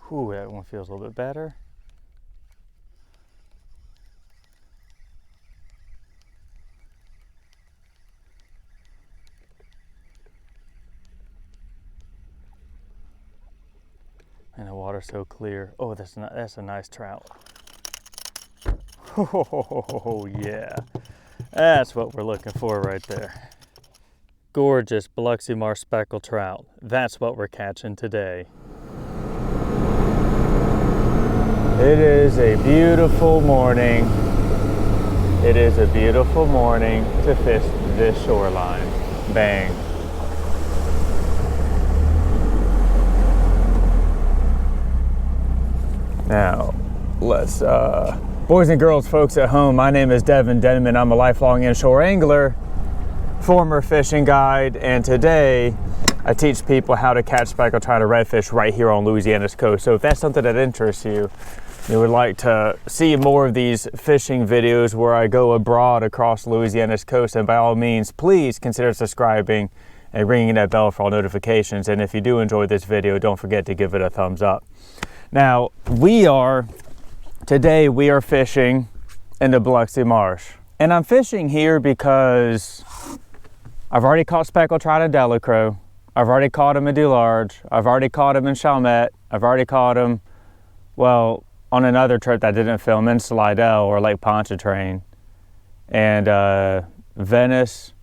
Whew, that one feels a little bit better. And the water's so clear. Oh, that's a nice trout. Oh yeah, that's what we're looking for right there. Gorgeous Biloxi Marsh speckled trout. That's what we're catching today. It is a beautiful morning. It is a beautiful morning to fish this shoreline. Bang. Now, let's, boys and girls, folks at home, my name is Devin Denman. I'm a lifelong inshore angler, former fishing guide, and today I teach people how to catch speckled trout or redfish right here on Louisiana's coast. So if that's something that interests you, you would like to see more of these fishing videos where I go abroad across Louisiana's coast, and by all means, please consider subscribing and ringing that bell for all notifications. And if you do enjoy this video, don't forget to give it a thumbs up. Now, today we are fishing in the Biloxi Marsh. And I'm fishing here because I've already caught speckled trout in Delacroix. I've already caught them in Dularge. I've already caught them in Chalmette. I've already caught them, well, on another trip that I didn't film, in Slidell or Lake Pontchartrain. And Venice,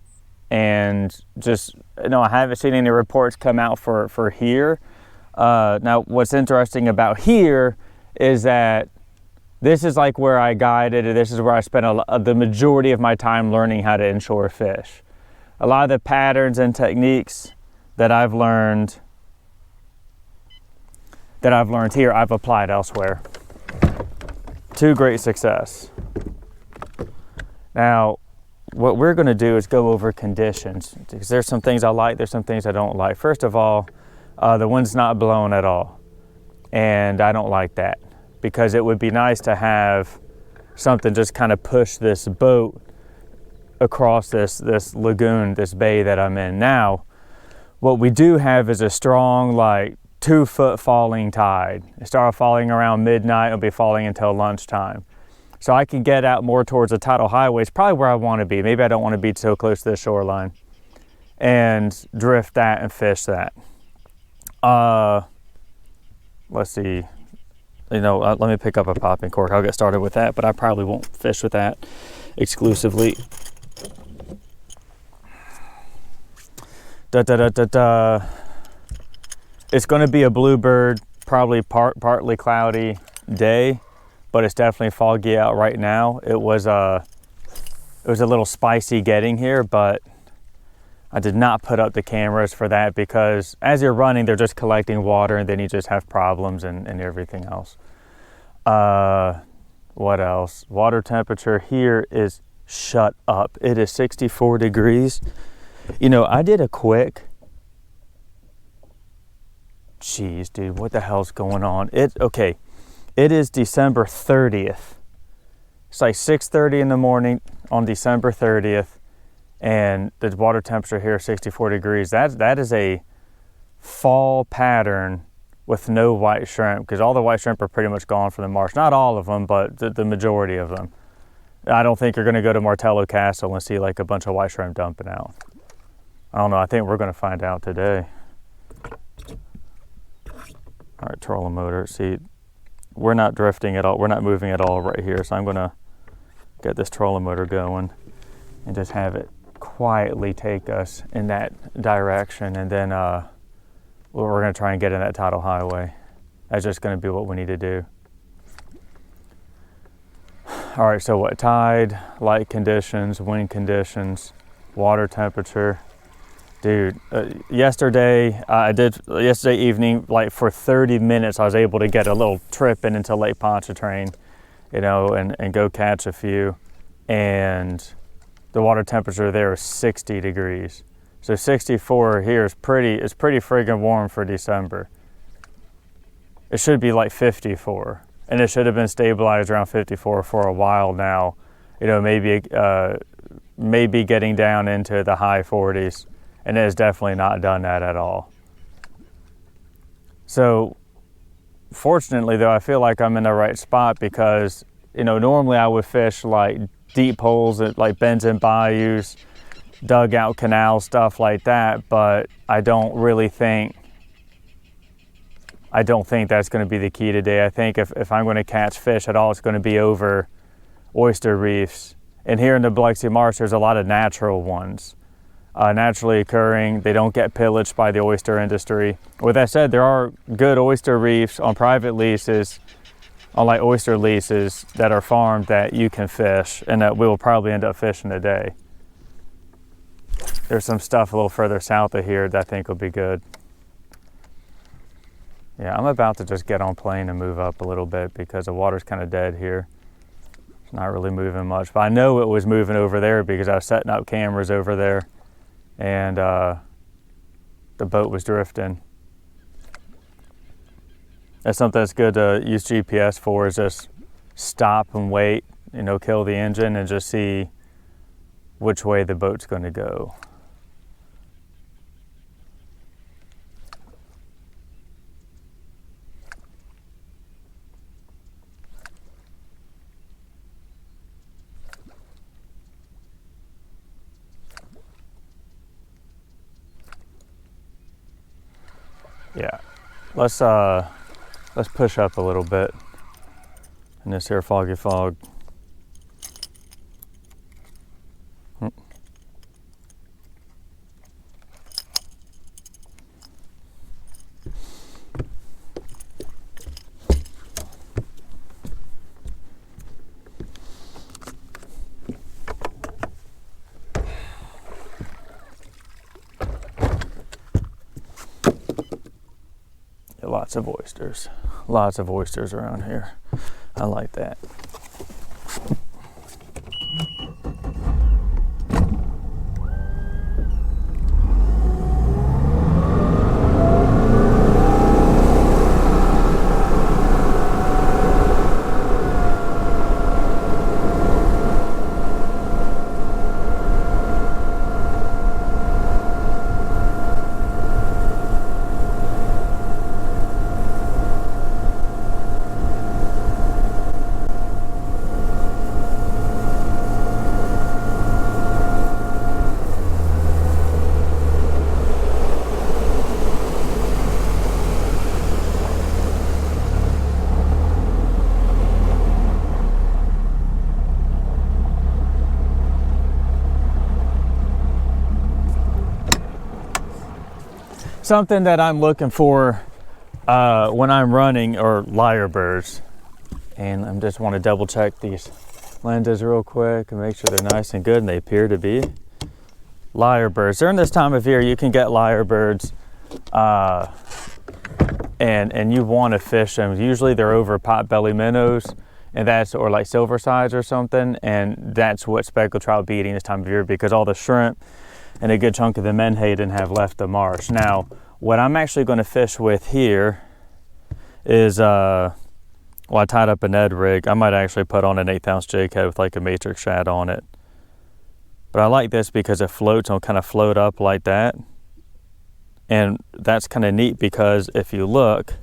and just, I haven't seen any reports come out for here. Now, what's interesting about here is that this is like where I guided, and this is where I spent the majority of my time learning how to inshore fish. A lot of the patterns and techniques that I've learned here, I've applied elsewhere to great success. Now, what we're going to do is go over conditions, because there's some things I like, there's some things I don't like. First of all, the wind's not blowing at all, and I don't like that, because it would be nice to have something just kind of push this boat across this lagoon, this bay that I'm in. Now, what we do have is a strong, like 2-foot falling tide. It started falling around midnight, it'll be falling until lunchtime. So I can get out more towards the tidal highway. It's probably where I want to be. Maybe I don't want to be so close to the shoreline, and drift that and fish that. Let's see, let me pick up a popping cork. I'll get started with that, but I probably won't fish with that exclusively. It's going to be a bluebird, probably partly cloudy day, but it's definitely foggy out right now. It was a little spicy getting here, but I did not put up the cameras for that, because as you're running, they're just collecting water, and then you just have problems and everything else. What else? Water temperature here is shut up. It is 64 degrees. I did a quick, jeez, dude, what the hell's going on? Okay, it is December 30th. It's like 6:30 in the morning on December 30th. And the water temperature here is 64 degrees. That is a fall pattern with no white shrimp, because all the white shrimp are pretty much gone from the marsh. Not all of them, but the majority of them. I don't think you're going to go to Martello Castle and see like a bunch of white shrimp dumping out. I don't know. I think we're going to find out today. All right, trolling motor. See, we're not drifting at all. We're not moving at all right here. So I'm going to get this trolling motor going and just have it quietly take us in that direction, and then we're going to try and get in that tidal highway. That's just going to be what we need to do. All right, so what? Tide, light conditions, wind conditions, water temperature. Dude, yesterday evening, like for 30 minutes, I was able to get a little trip into Lake Pontchartrain, and go catch a few, and the water temperature there is 60 degrees. So 64 here is pretty friggin' warm for December. It should be like 54, and it should have been stabilized around 54 for a while now. Maybe getting down into the high 40s, and it has definitely not done that at all. So fortunately though, I feel like I'm in the right spot because, you know, normally I would fish like deep holes at like bends and bayous, dugout canals, stuff like that, but I don't think that's going to be the key today. I think if I'm going to catch fish at all, it's going to be over oyster reefs. And here in the Biloxi Marsh, there's a lot of natural ones, naturally occurring. They don't get pillaged by the oyster industry. With that said, there are good oyster reefs on private leases, on like oyster leases that are farmed that you can fish and that we'll probably end up fishing today. There's some stuff a little further south of here that I think will be good. Yeah, I'm about to just get on plane and move up a little bit because the water's kind of dead here. It's not really moving much, but I know it was moving over there because I was setting up cameras over there and the boat was drifting. That's something that's good to use GPS for, is just stop and wait, you know, kill the engine and just see which way the boat's going to go. Yeah, let's push up a little bit in this here foggy fog. Lots of oysters around here. I like that. Something that I'm looking for when I'm running are lyrebirds. And I just want to double check these lenses real quick and make sure they're nice and good, and they appear to be. Lyrebirds. During this time of year, you can get lyrebirds and you want to fish them. Usually they're over potbelly minnows, and that's, or like silver sides or something, and that's what speckled trout be eating this time of year because all the shrimp and a good chunk of the menhaden have left the marsh. Now, what I'm actually going to fish with here is, well, I tied up a Ned rig. I might actually put on an 1/8 ounce jig head with like a matrix shad on it. But I like this because it floats and kind of float up like that. And that's kind of neat because if you look,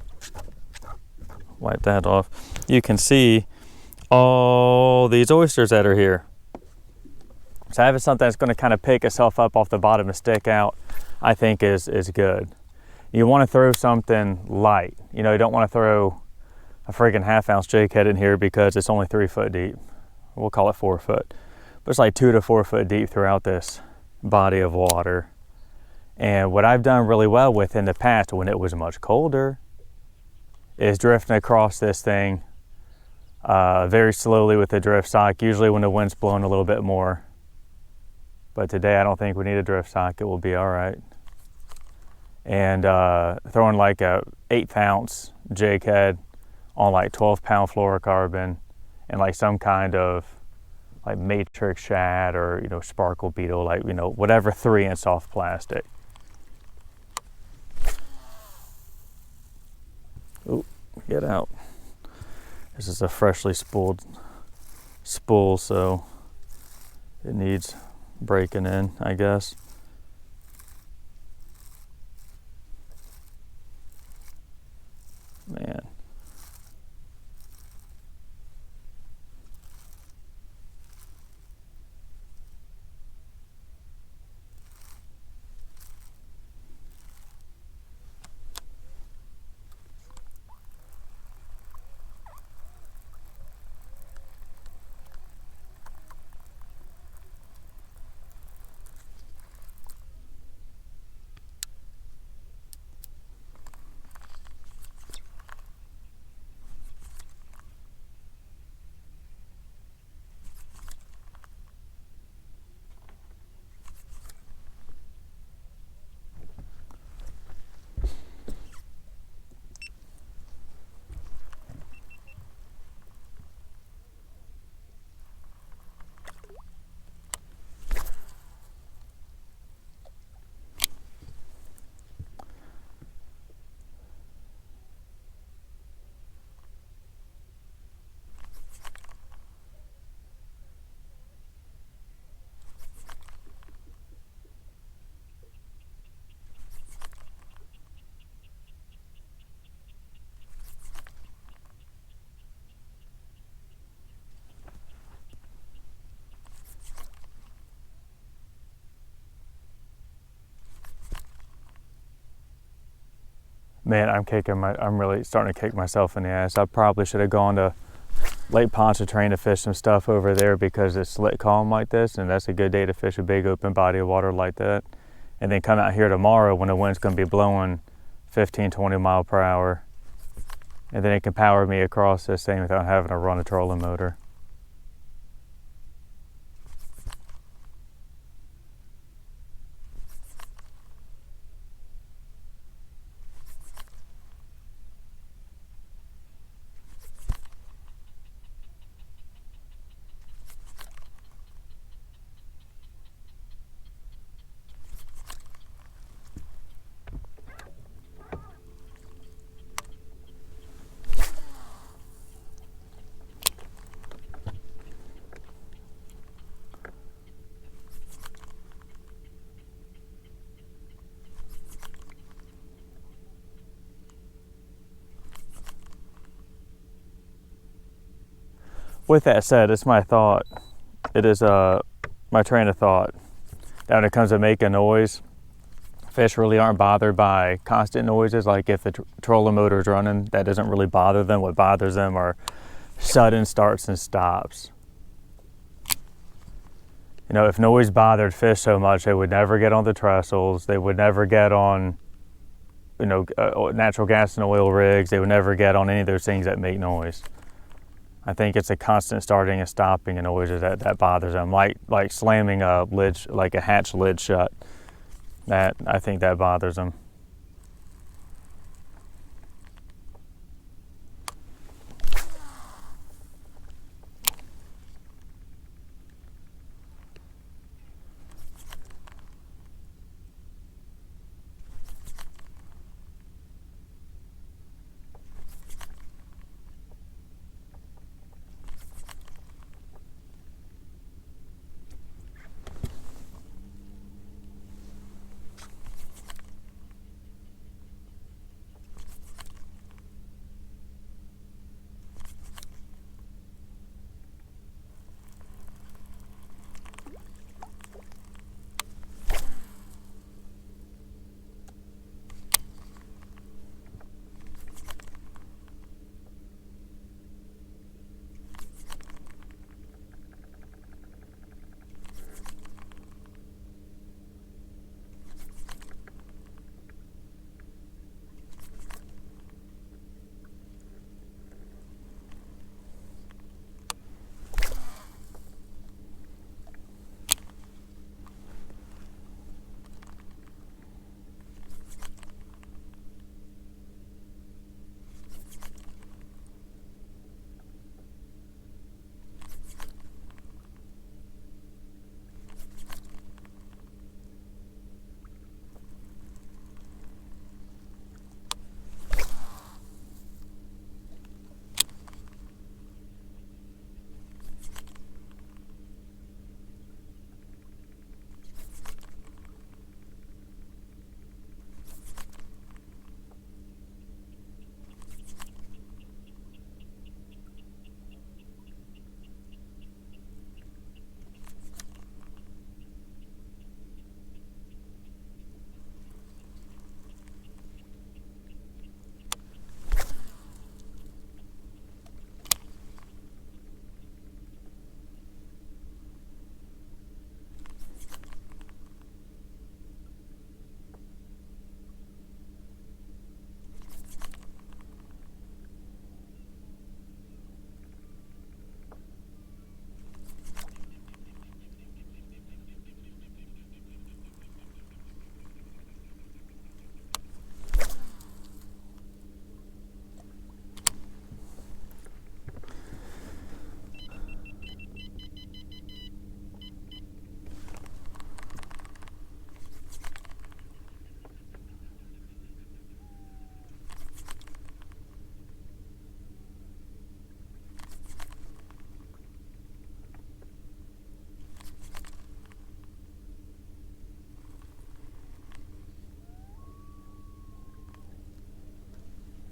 wipe that off, you can see all these oysters that are here. So having something that's going to kind of pick itself up off the bottom and stick out, I think is good. You want to throw something light. You know, you don't want to throw a friggin' 1/2 ounce jig head in here because it's only 3 foot deep. We'll call it 4 foot. But it's like 2 to 4 foot deep throughout this body of water. And what I've done really well with in the past when it was much colder is drifting across this thing very slowly with the drift sock, usually when the wind's blowing a little bit more. But today I don't think we need a drift sock, it will be all right. And throwing like a 1/8 ounce jig head on like 12-pound fluorocarbon and like some kind of like matrix shad or, you know, sparkle beetle, like, you know, whatever 3-inch soft plastic. Ooh, get out. This is a freshly spooled spool, so it needs breaking in, I guess. Man, Man, I'm really starting to kick myself in the ass. I probably should have gone to Lake Pontchartrain to fish some stuff over there because it's slit calm like this, and that's a good day to fish a big open body of water like that. And then come out here tomorrow when the wind's going to be blowing 15, 20 mile per hour. And then it can power me across this thing without having to run a trolling motor. With that said, it's my thought. It is my train of thought that when it comes to making noise, fish really aren't bothered by constant noises. Like if the trolling motor is running, that doesn't really bother them. What bothers them are sudden starts and stops. You know, if noise bothered fish so much, they would never get on the trestles. They would never get on, you know, natural gas and oil rigs. They would never get on any of those things that make noise. I think it's a constant starting and stopping and noises that bothers them, like slamming a lid, like a hatch lid shut. That I think that bothers them.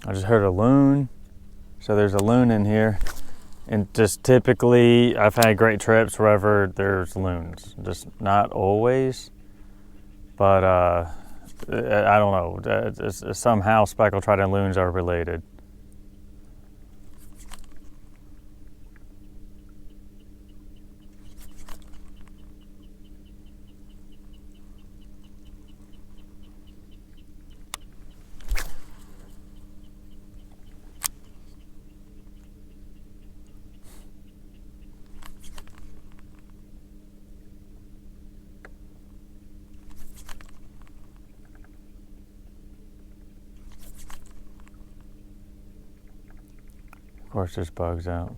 I just heard a loon, so there's a loon in here. And just typically, I've had great trips wherever there's loons. Just not always, but I don't know. Somehow speckled trout and loons are related. Of course, there's bugs out.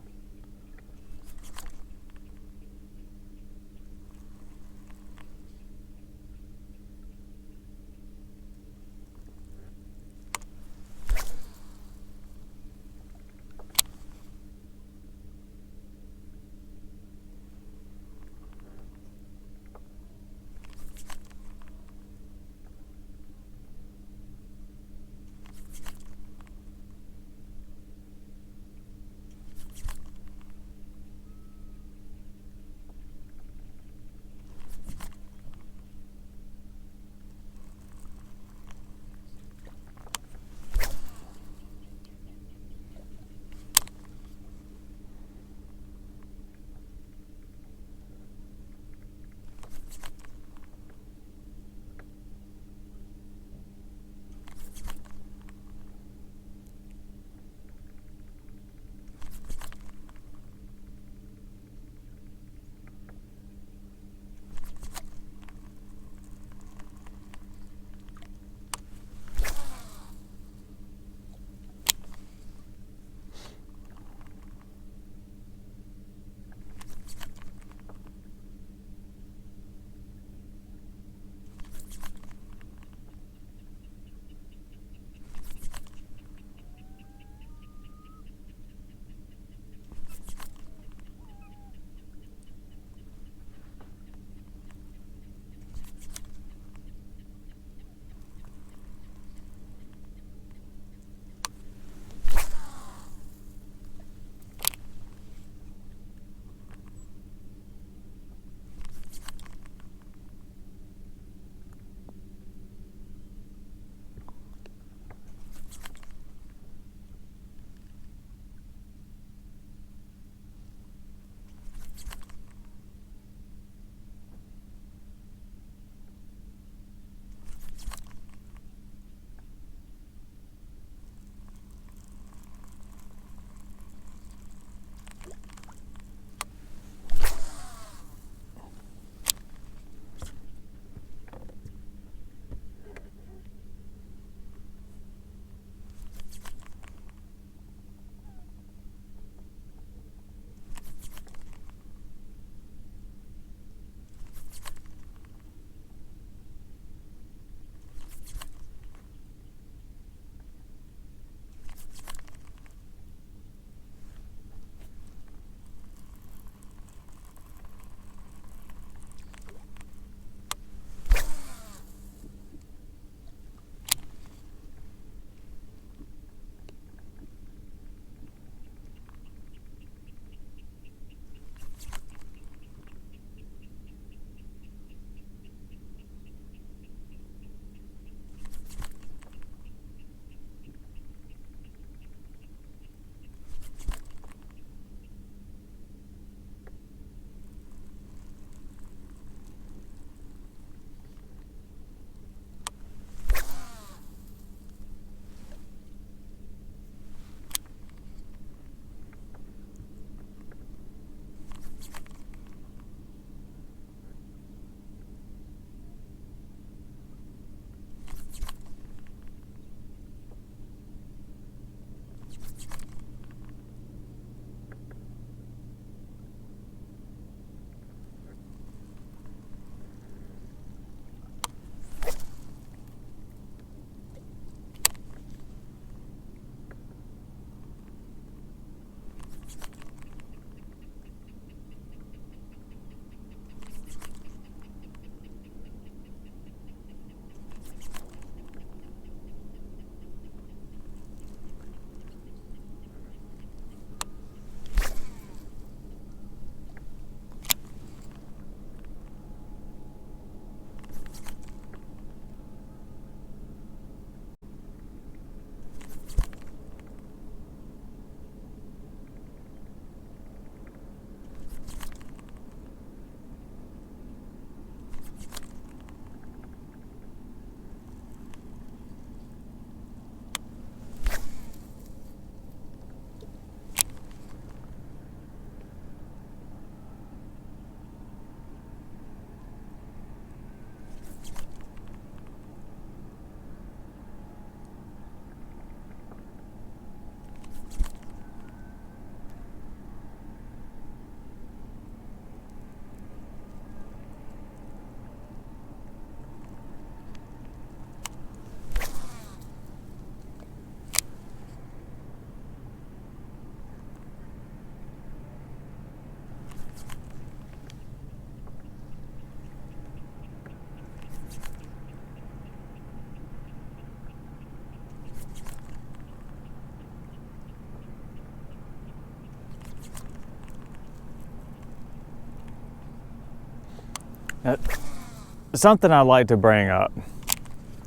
Something I'd like to bring up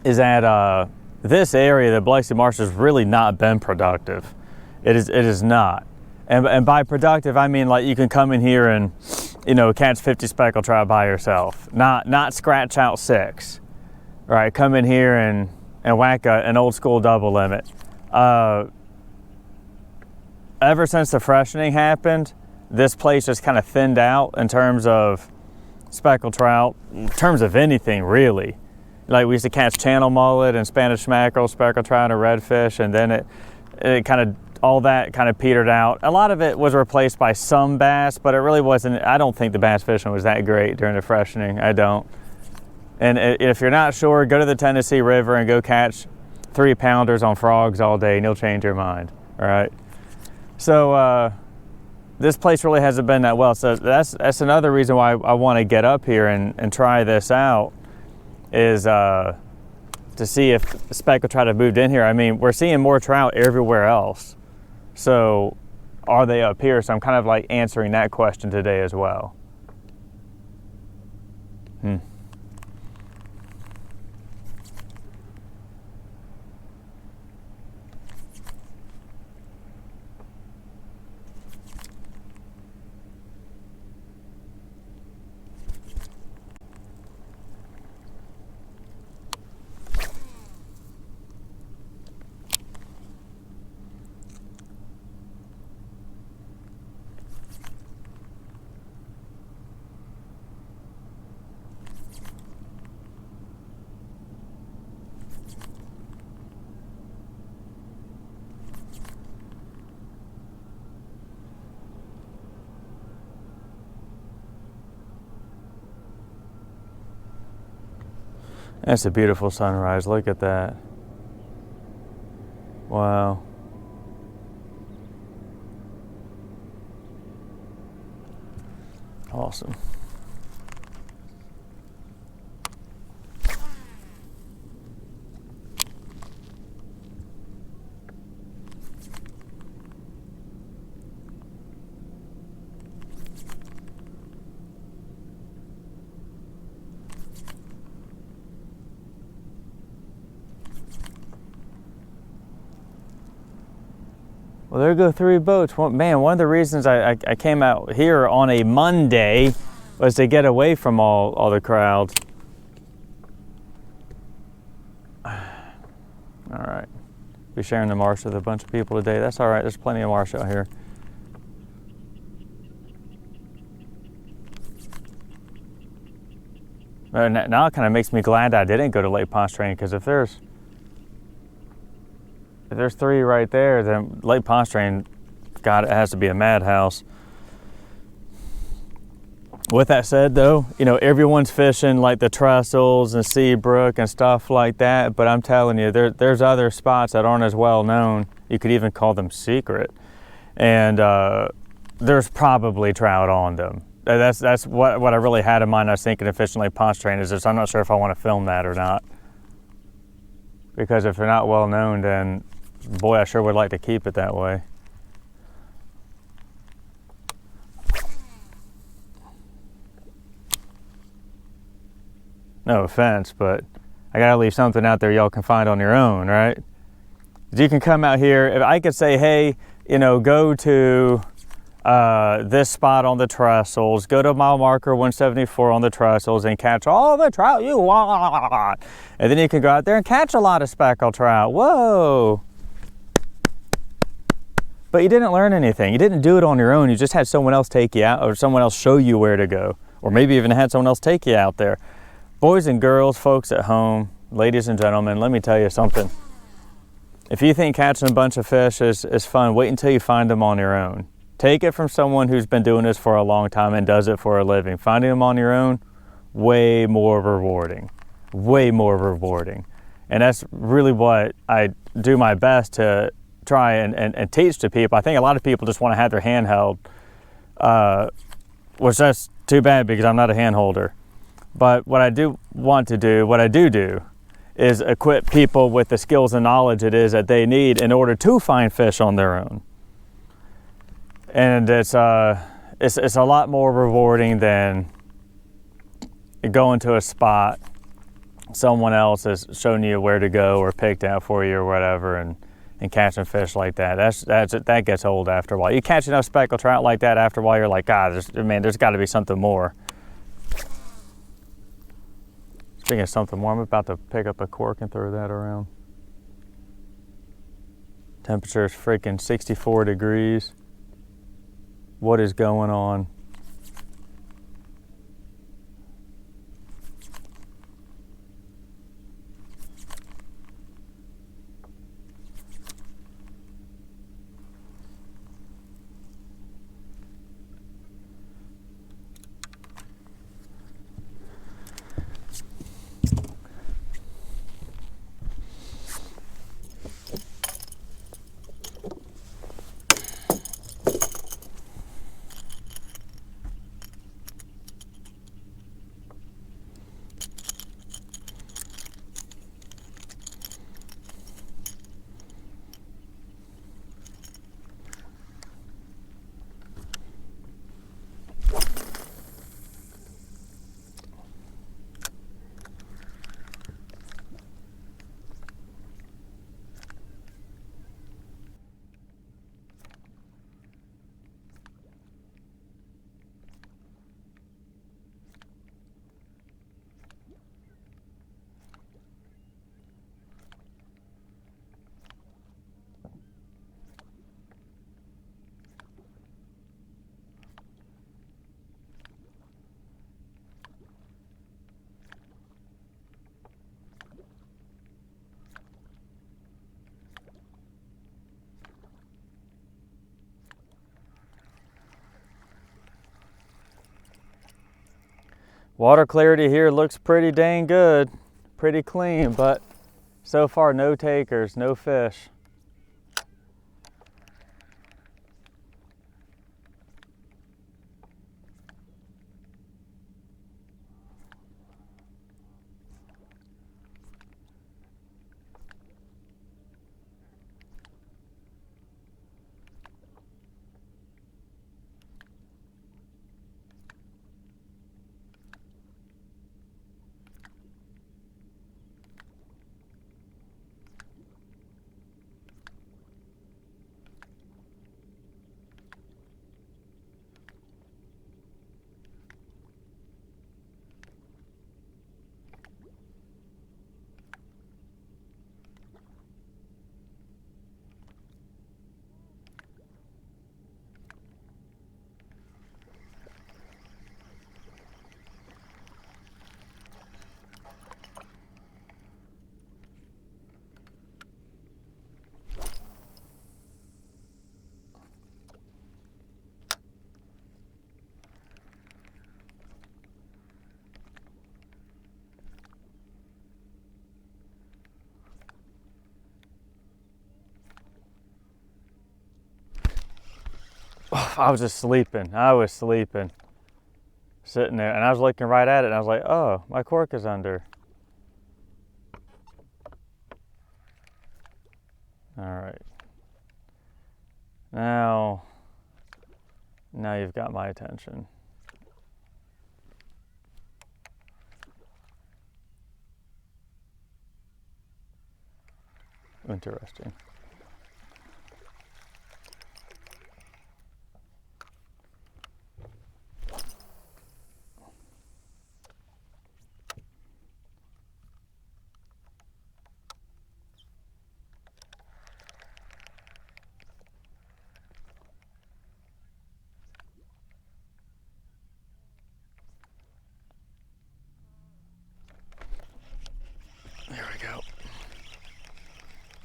is that this area, the Biloxi Marsh, has really not been productive. It is not. And by productive, I mean like you can come in here and, you know, catch 50 speckled trout by yourself. Not scratch out 6, right? Come in here and whack an old school double limit. Ever since the freshening happened, this place just kind of thinned out in terms of speckled trout, in terms of anything really. Like we used to catch channel mullet and Spanish mackerel, speckled trout and redfish, and then it kind of, all that kind of petered out. A lot of it was replaced by some bass, but it really wasn't. I don't think the bass fishing was that great during the freshening. I don't. And if you're not sure, go to the Tennessee River and go catch 3-pounders on frogs all day and you'll change your mind, all right? So this place really hasn't been that well. So that's another reason why I want to get up here and try this out, is to see if speckled trout have moved in here. I mean, we're seeing more trout everywhere else. So are they up here? So I'm kind of like answering that question today as well. That's a beautiful sunrise. Look at that. Wow. Awesome. Well, there go 3 boats. Well, man, one of the reasons I came out here on a Monday was to get away from all the crowds. All right. Be sharing the marsh with a bunch of people today. That's all right. There's plenty of marsh out here. Now it kind of makes me glad I didn't go to Lake Pontchartrain, because if there's 3 right there, then Lake Pontchartrain, God, it has to be a madhouse. With that said, though, you know, everyone's fishing like the Trestles and Seabrook and stuff like that, but I'm telling you, there's other spots that aren't as well known. You could even call them secret. And there's probably trout on them. That's what I really had in mind. I was thinking of fishing Lake Pontchartrain, is just I'm not sure if I want to film that or not. Because if they're not well known, then boy, I sure would like to keep it that way. No offense, but I gotta leave something out there y'all can find on your own, right? You can come out here. If I could say, hey, you know, go to this spot on the Trestles, go to mile marker 174 on the Trestles and catch all the trout you want. And then you can go out there and catch a lot of speckled trout. Whoa. But you didn't learn anything. You didn't do it on your own. You just had someone else take you out, or someone else show you where to go. Or maybe even had someone else take you out there. Boys and girls, folks at home, ladies and gentlemen, let me tell you something. If you think catching a bunch of fish is fun, wait until you find them on your own. Take it from someone who's been doing this for a long time and does it for a living. Finding them on your own, way more rewarding. Way more rewarding. And that's really what I do my best to try and teach to people. I think a lot of people just want to have their hand held, which that's too bad because I'm not a hand holder. But what I do want to do, what I do is equip people with the skills and knowledge it is that they need in order to find fish on their own. And it's a lot more rewarding than going to a spot, someone else has shown you where to go or picked out for you or whatever, and catching fish like that. That gets old after a while. You catch enough speckled trout like that after a while, you're like, God, there's got to be something more. Speaking of something more, I'm about to pick up a cork and throw that around. Temperature is freaking 64 degrees. What is going on? Water clarity here looks pretty dang good, pretty clean, but so far no takers, no fish. I was just sleeping. I was sleeping. Sitting there, and I was looking right at it, and I was like, oh, my cork is under. All right. Now you've got my attention. Interesting. There we go.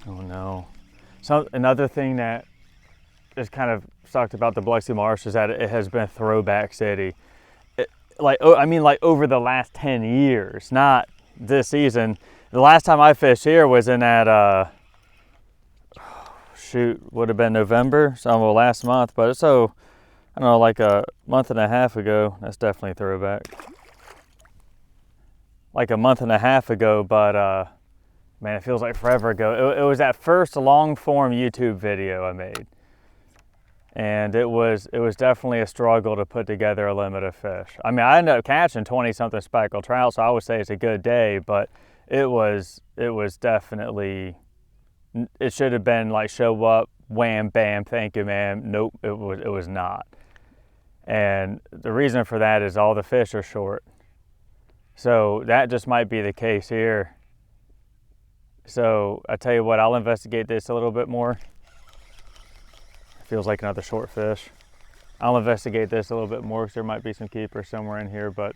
Oh no. So another thing that is kind of sucked about the Biloxi Marsh is that it has been a throwback city. Like over the last 10 years, not this season. The last time I fished here was in that, would have been November, so last month, but so, I don't know, like a month and a half ago. That's definitely a throwback. Like a month and a half ago, but man, it feels like forever ago. It was that first long form YouTube video I made. And it was definitely a struggle to put together a limit of fish. I mean, I ended up catching 20-something speckled trout, so I would say it's a good day, but it was definitely, it should have been like show up, wham, bam, thank you, ma'am. Nope, it was not. And the reason for that is all the fish are short. So that just might be the case here. So I tell you what, I'll investigate this a little bit more. Feels like another short fish. I'll investigate this a little bit more because there might be some keepers somewhere in here, but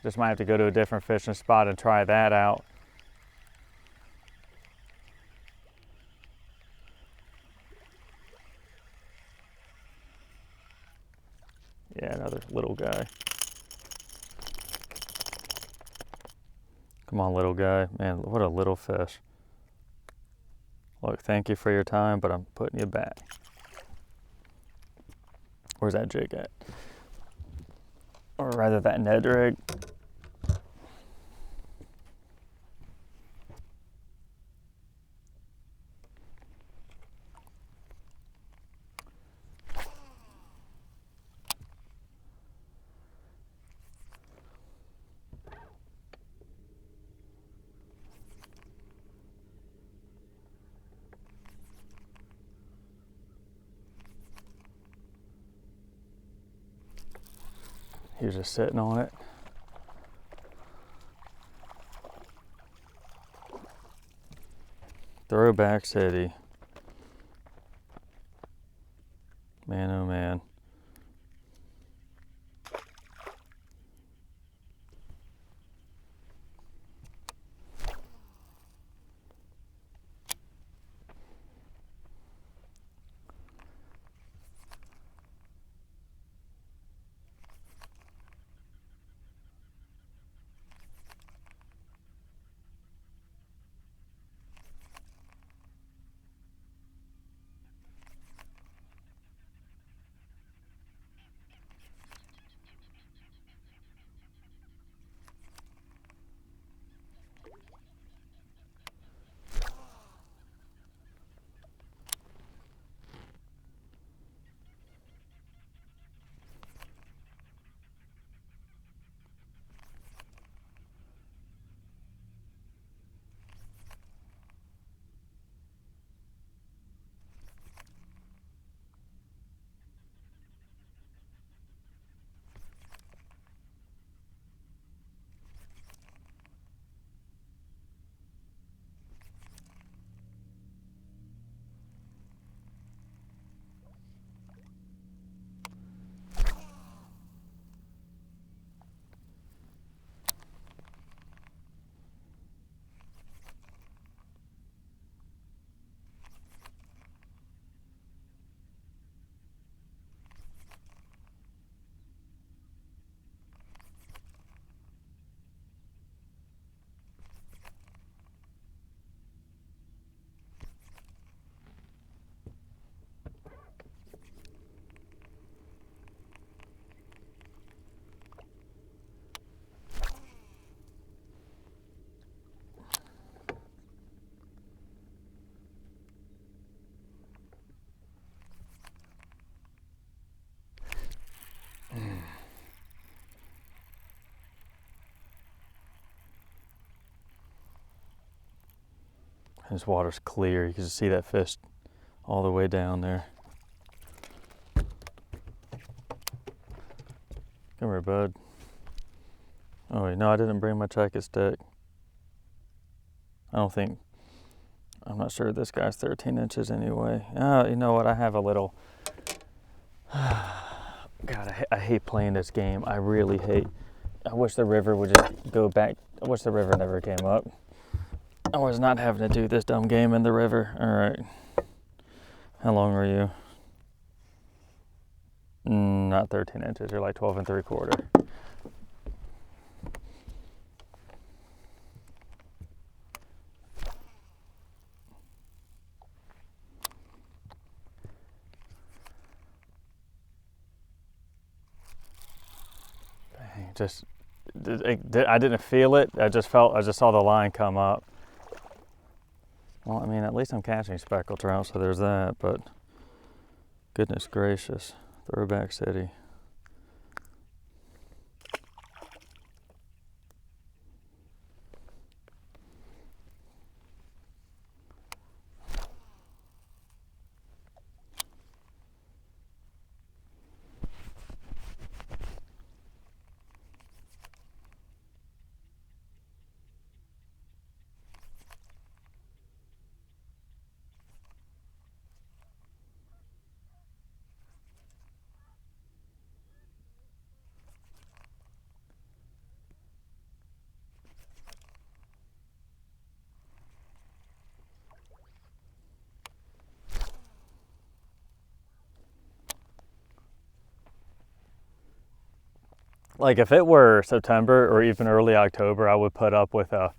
just might have to go to a different fishing spot and try that out. Yeah, another little guy. Come on, little guy. Man, what a little fish. Look, thank you for your time, but I'm putting you back. Where's that jig at? Or rather that Ned rig. He was just sitting on it. Throwback city. Man, oh man. This water's clear. You can see that fish all the way down there. Come here, bud. Oh, wait, no, I didn't bring my jacket stick. I'm not sure this guy's 13 inches anyway. You know what? I have a little. God, I hate playing this game. I really hate. I wish the river would just go back. I wish the river never came up. I was not having to do this dumb game in the river. All right. How long are you? Not 13 inches. You're like 12 3/4. I didn't feel it. I just saw the line come up. Well, I mean, at least I'm catching speckled trout, so there's that, but Goodness gracious, throwback city. Like if it were September or even early October, I would put up with a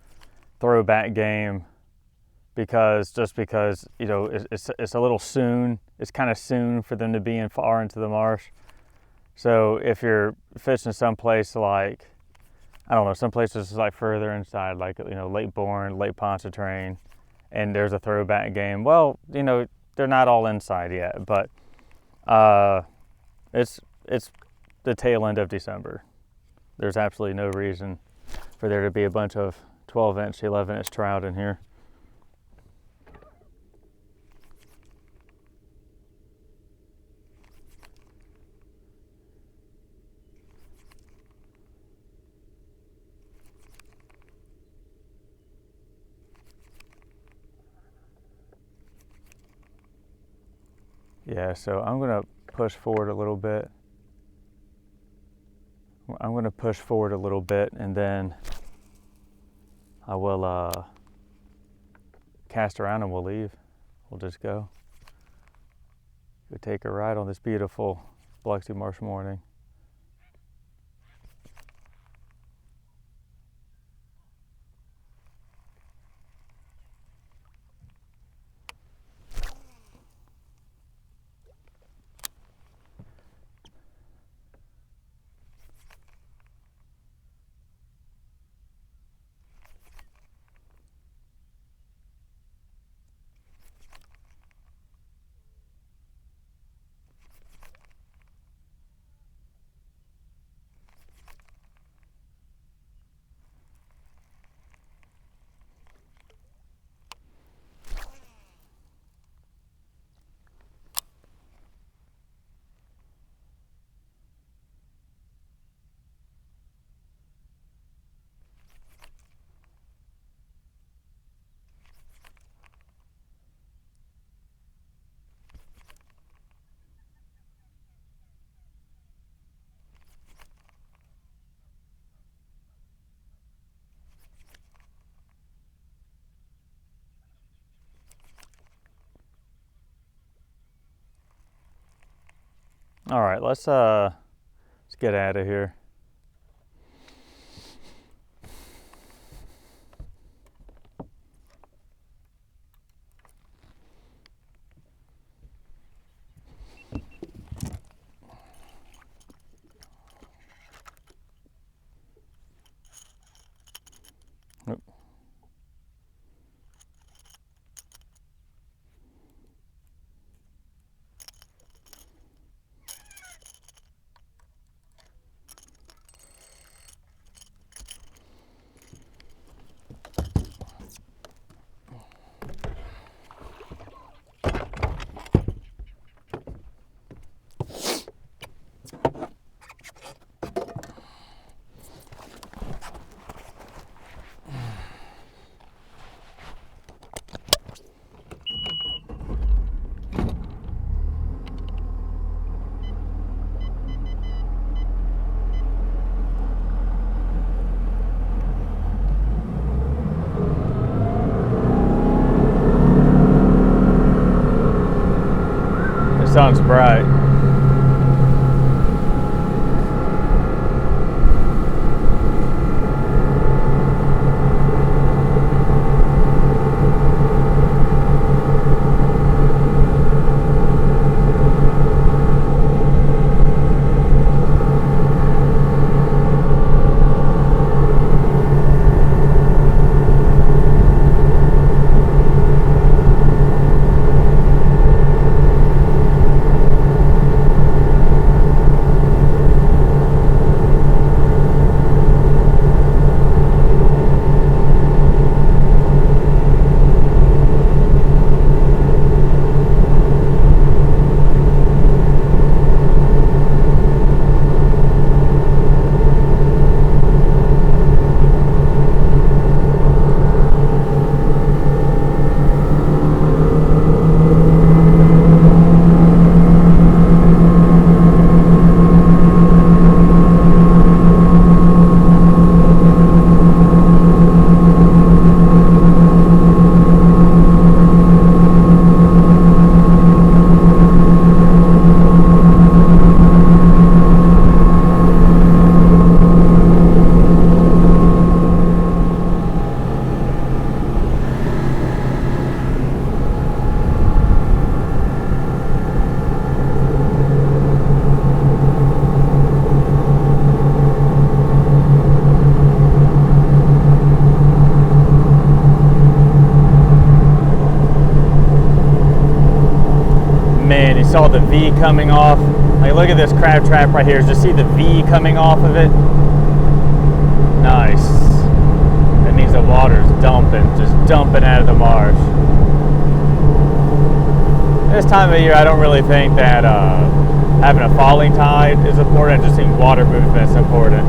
throwback game because you know it's a little soon. It's kind of soon for them to be in far into the marsh. So if you're fishing someplace like, I don't know, some places like further inside, like, you know, Lake Bourne, Lake Pontchartrain, and there's a throwback game. Well, you know, they're not all inside yet, but it's the tail end of December. There's absolutely no reason for there to be a bunch of 12-inch, 11-inch trout in here. Yeah, so I'm gonna push forward a little bit. I'm gonna push forward a little bit and then I will cast around and we'll leave. We'll just go take a ride on this beautiful Biloxi Marsh morning. All right, let's get out of here. Sounds bright. saw the V coming off. Like, look at this crab trap right here. Just see the V coming off of it. Nice. That means the water's dumping, just dumping out of the marsh. This time of year, I don't really think that having a falling tide is important. I just think water movement's important.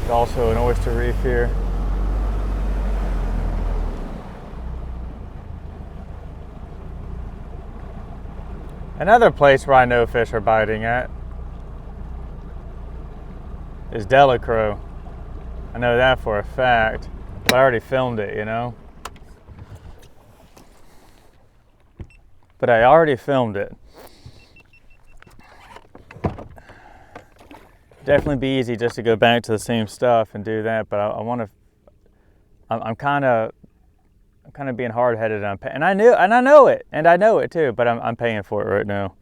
Also an oyster reef here. Another place where I know fish are biting at is Delacroix. I know that for a fact, but I already filmed it, you know? But I already filmed it. Definitely be easy just to go back to the same stuff and do that, but I want to. I'm kind of being hard-headed, and I know it too, but I'm paying for it right now.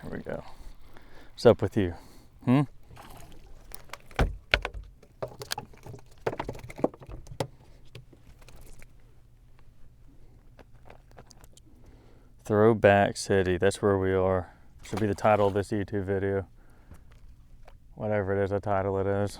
Here we go. What's up with you? Throwback City, that's where we are. Should be the title of this YouTube video. Whatever it is, the title it is.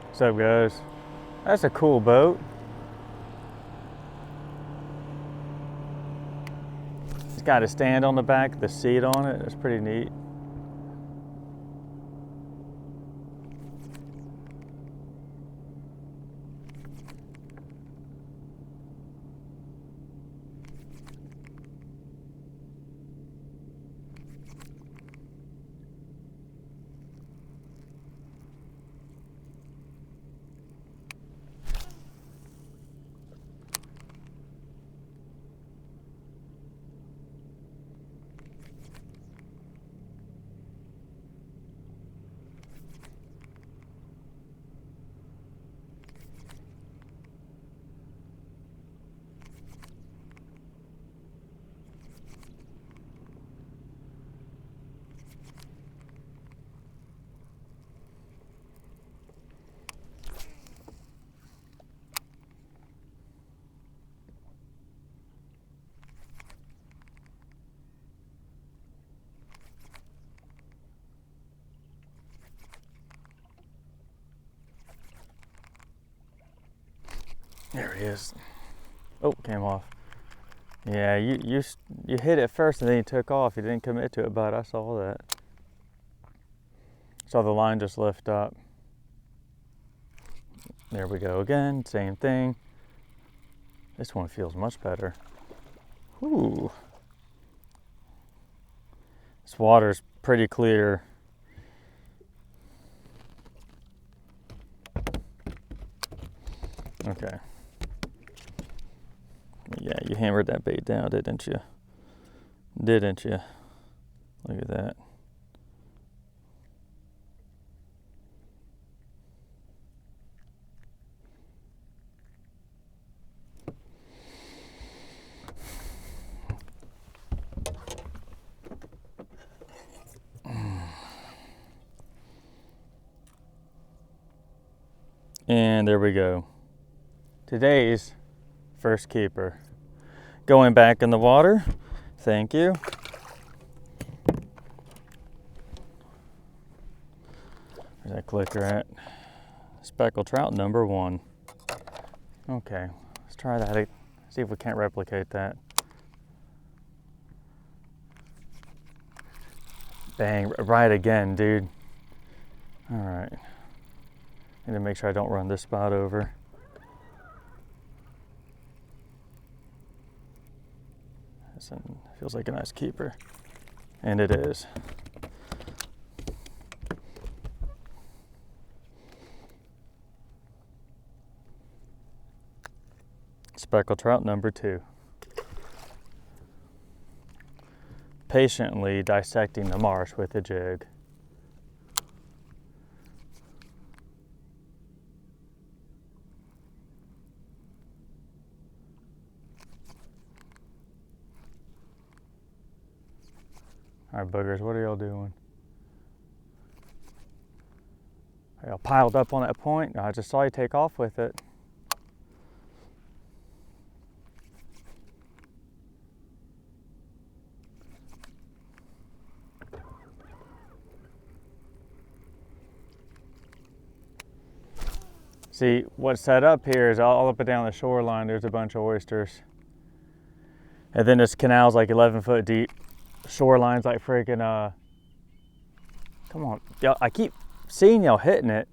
What's up, guys? That's a cool boat. It's got a stand on the back, the seat on it. That's pretty neat. There he is. Oh, came off. Yeah, you hit it first and then you took off. You didn't commit to it, bud. I saw that. Saw the line just lift up. There we go again. Same thing. This one feels much better. Ooh. This water's pretty clear. Okay. Yeah, you hammered that bait down, didn't you? Didn't you? Look at that. And there we go. Today's first keeper. Going back in the water. Thank you. Where's that clicker at? Speckled trout number 1. Okay, let's try that. See if we can't replicate that. Bang, right again, dude. All right. Need to make sure I don't run this spot over. This feels like a nice keeper. And it is. Speckled trout number 2. Patiently dissecting the marsh with a jig. All right, boogers, what are y'all doing? Are y'all piled up on that point? I just saw you take off with it. See, what's set up here is all up and down the shoreline, there's a bunch of oysters. And then this canal's like 11 foot deep. Shoreline's like freaking, come on. Y'all, I keep seeing y'all hitting it.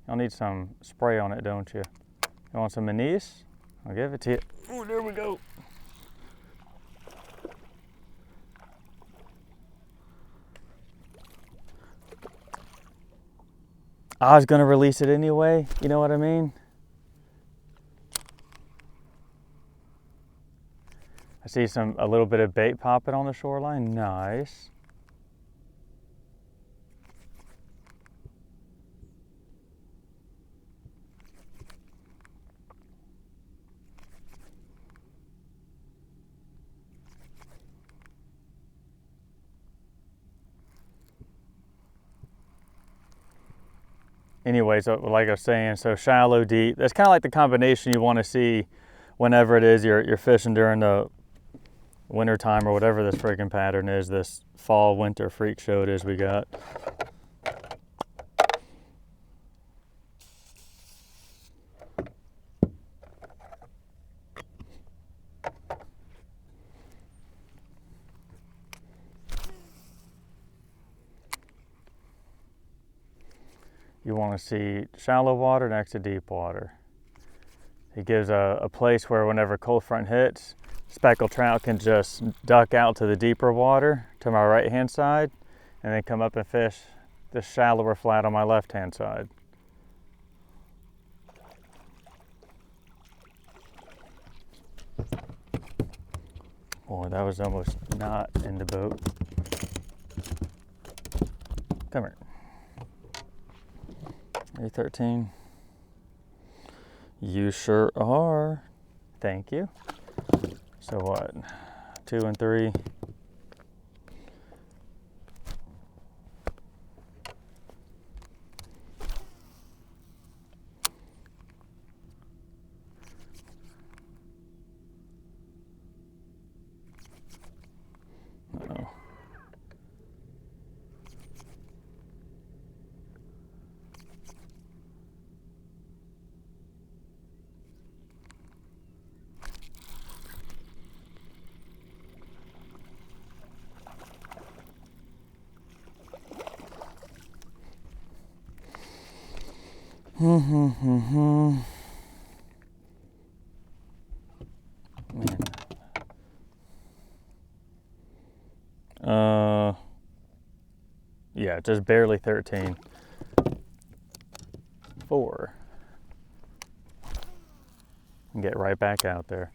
Y'all need some spray on it, don't you? You want some anise? I'll give it to you. Oh, there we go. I was gonna release it anyway, you know what I mean? I see a little bit of bait popping on the shoreline, nice. Anyway, so like I was saying, so shallow, deep. That's kind of like the combination you want to see whenever it is you're fishing during the winter time or whatever this freaking pattern is, this fall winter freak show it is we got. You want to see shallow water next to deep water. It gives a place where whenever cold front hits, speckled trout can just duck out to the deeper water to my right hand side and then come up and fish the shallower flat on my left hand side. Boy, that was almost not in the boat. Come here. A13. You sure are. Thank you. So what? 2 and 3. Uh-oh. Man. Yeah, just barely 13. 4. And get right back out there.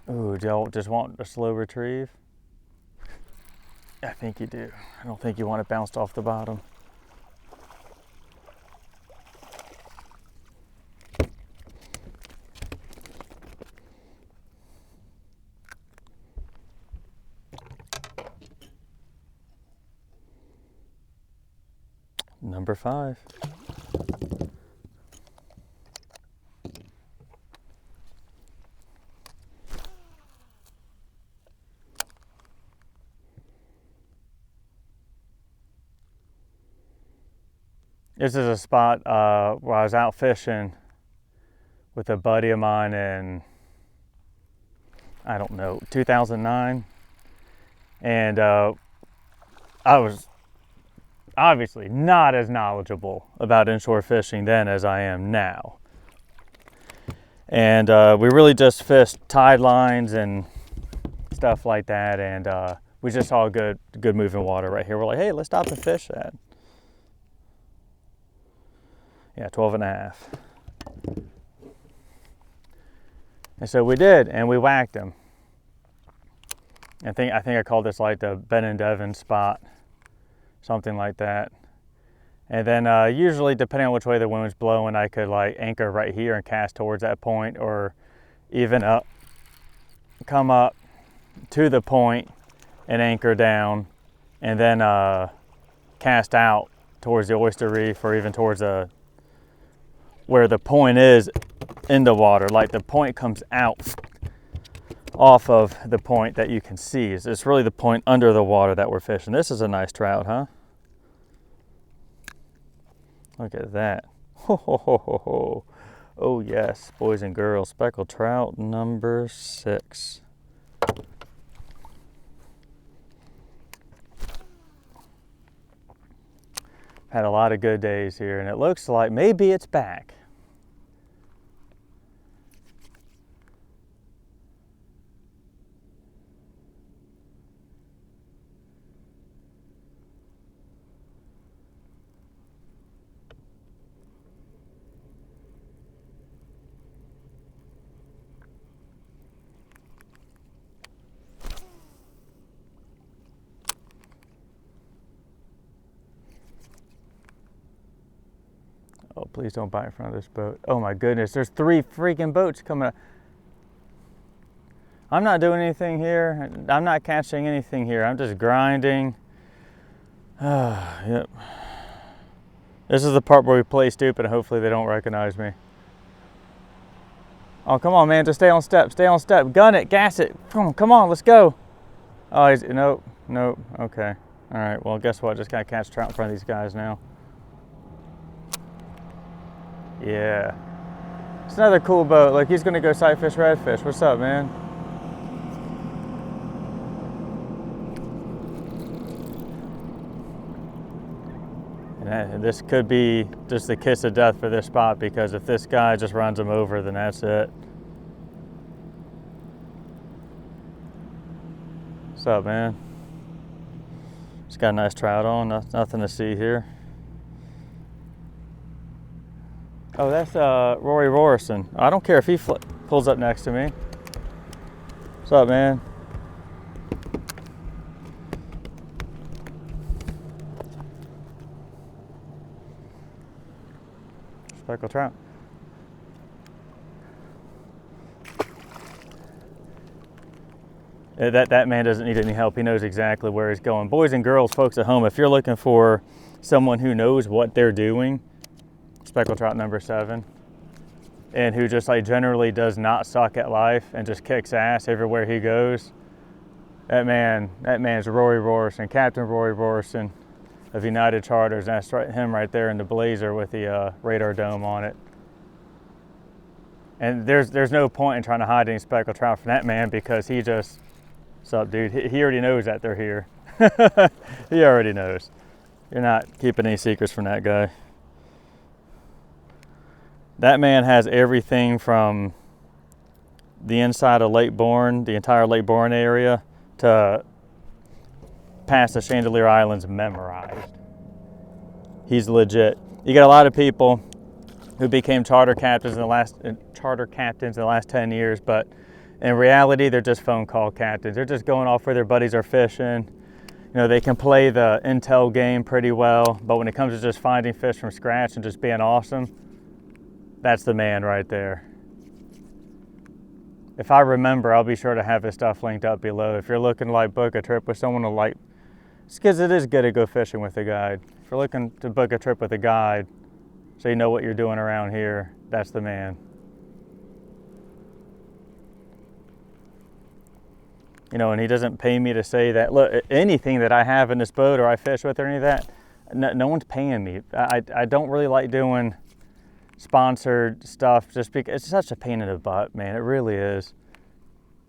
Ooh, do y'all just want a slow retrieve? I think you do. I don't think you want it bounced off the bottom. Number 5. This is a spot where I was out fishing with a buddy of mine in, I don't know, 2009. And I was obviously not as knowledgeable about inshore fishing then as I am now. And we really just fished tide lines and stuff like that. And we just saw good moving water right here. We're like, hey, let's stop and fish that. Yeah, 12.5. And so we did, and we whacked him. I think I called this like the Ben and Devon spot, something like that. And then usually, depending on which way the wind was blowing, I could like anchor right here and cast towards that point, or even come up to the point and anchor down, and then cast out towards the oyster reef, or even towards where the point is in the water. Like the point comes out off of the point that you can see. It's really the point under the water that we're fishing. This is a nice trout, huh? Look at that. Ho, ho, ho, ho, ho. Oh yes, boys and girls, speckled trout number 6. Had a lot of good days here, and it looks like maybe it's back. Oh, please don't bite in front of this boat. Oh my goodness, there's 3 freaking boats coming up. I'm not doing anything here. I'm not catching anything here. I'm just grinding. Yep. This is the part where we play stupid and hopefully they don't recognize me. Oh, come on, man, just stay on step, gun it, gas it. Come on, let's go. Oh, nope, okay. All right, well, guess what? Just gotta catch trout in front of these guys now. Yeah. It's another cool boat. Like, he's gonna go sight fish redfish. What's up, man? And this could be just the kiss of death for this spot, because if this guy just runs him over, then that's it. What's up, man? Just got a nice trout on. Nothing to see here. Oh, that's Rory Rorison. I don't care if he pulls up next to me. What's up, man? Speckled trout. That man doesn't need any help. He knows exactly where he's going. Boys and girls, folks at home, if you're looking for someone who knows what they're doing, speckled trout number 7, and who just like generally does not suck at life and just kicks ass everywhere he goes, that man's Rory Rorison, Captain Rory Rorison of United Charters. And that's him right there in the blazer with the radar dome on it. And there's no point in trying to hide any speckled trout from that man, because he just, what's up, dude? He already knows that they're here. He already knows. You're not keeping any secrets from that guy. That man has everything from the inside of Lake Bourne, the entire Lake Bourne area, to past the Chandelier Islands memorized. He's legit. You got a lot of people who became charter captains in the last 10 years, but in reality, they're just phone call captains. They're just going off where their buddies are fishing. You know, they can play the intel game pretty well, but when it comes to just finding fish from scratch and just being awesome, that's the man right there. If I remember, I'll be sure to have his stuff linked up below. If you're looking to like book a trip with someone to like, it's because it is good to go fishing with a guide. If you're looking to book a trip with a guide, so you know what you're doing around here, that's the man. You know, and he doesn't pay me to say that. Look, anything that I have in this boat or I fish with or any of that, no one's paying me. I don't really like doing sponsored stuff just because it's such a pain in the butt, man. It really is.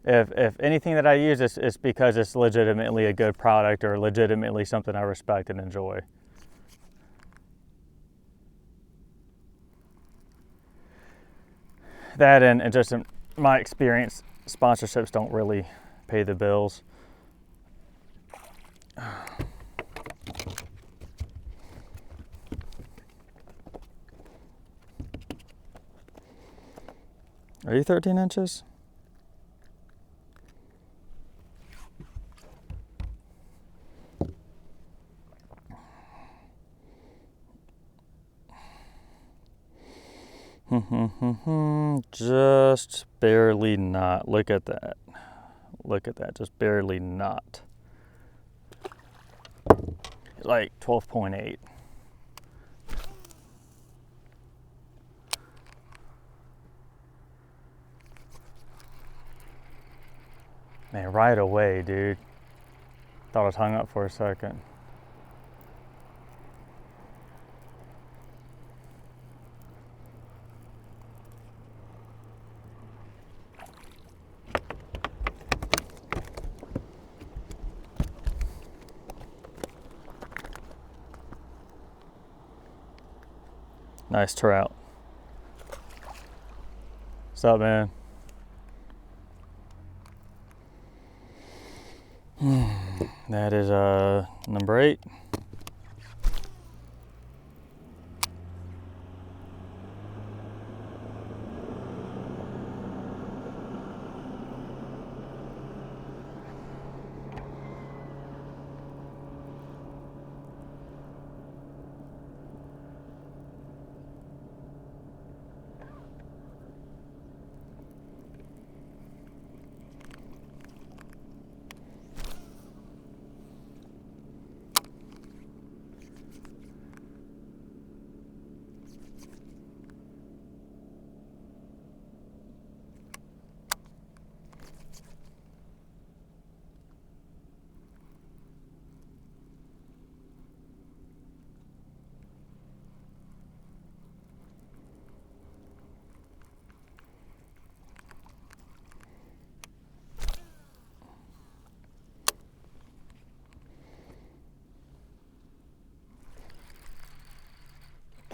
If anything that I use, it's because it's legitimately a good product or legitimately something I respect and enjoy. That and just in my experience, sponsorships don't really pay the bills. Are you 13 inches? Just barely not. Look at that. Look at that. Just barely not. Like 12.8. Man, right away, dude. Thought I was hung up for a second. Nice trout. What's up, man? That is number 8.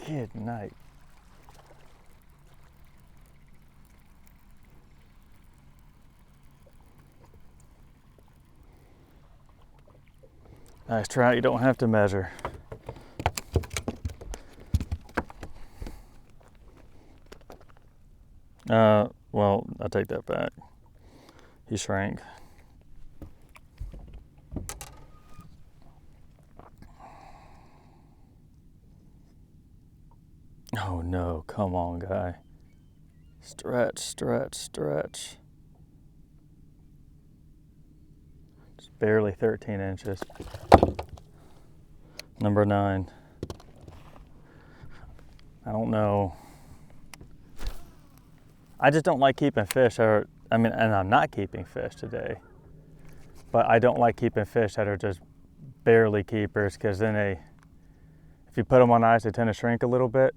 Good night. Nice trout you don't have to measure. Well, I take that back. He shrank. Oh no, come on, guy. Stretch, stretch, stretch. Just barely 13 inches. Number 9. I don't know. I just don't like keeping fish, and I'm not keeping fish today, but I don't like keeping fish that are just barely keepers, because then if you put them on ice, they tend to shrink a little bit.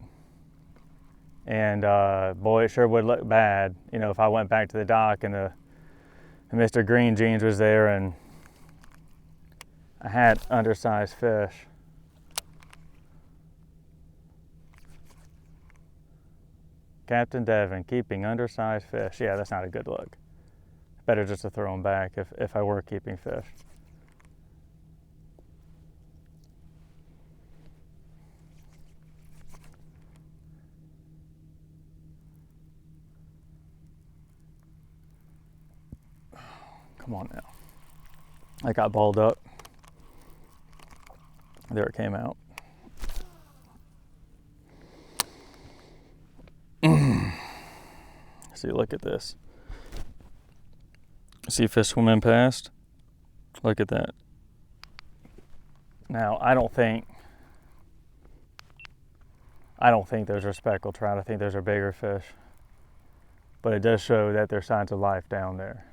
And boy, it sure would look bad, you know, if I went back to the dock and Mr. Green Jeans was there, and I had undersized fish. Captain Devin keeping undersized fish. Yeah, that's not a good look. Better just to throw them back if I were keeping fish. Come on now. I got balled up. There it came out. See, look at this. See fish swimming past? Look at that. Now, I don't think those are speckled trout. I think those are bigger fish. But it does show that there's signs of life down there.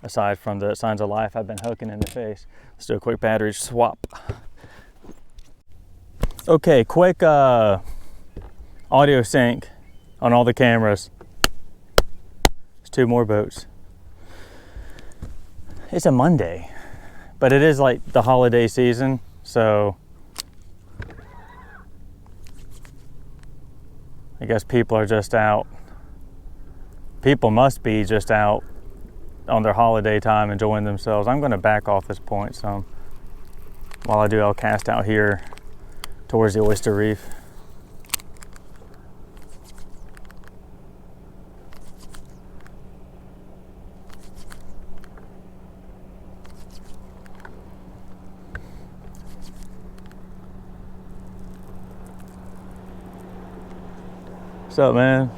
Aside from the signs of life I've been hooking in the face. Let's do a quick battery swap. Okay, quick audio sync on all the cameras. There's 2 more boats. It's a Monday, but it is like the holiday season, so I guess people are just out. People must be just out on their holiday time enjoying themselves. I'm going to back off this point some. While I do, I'll cast out here towards the oyster reef. What's up, man?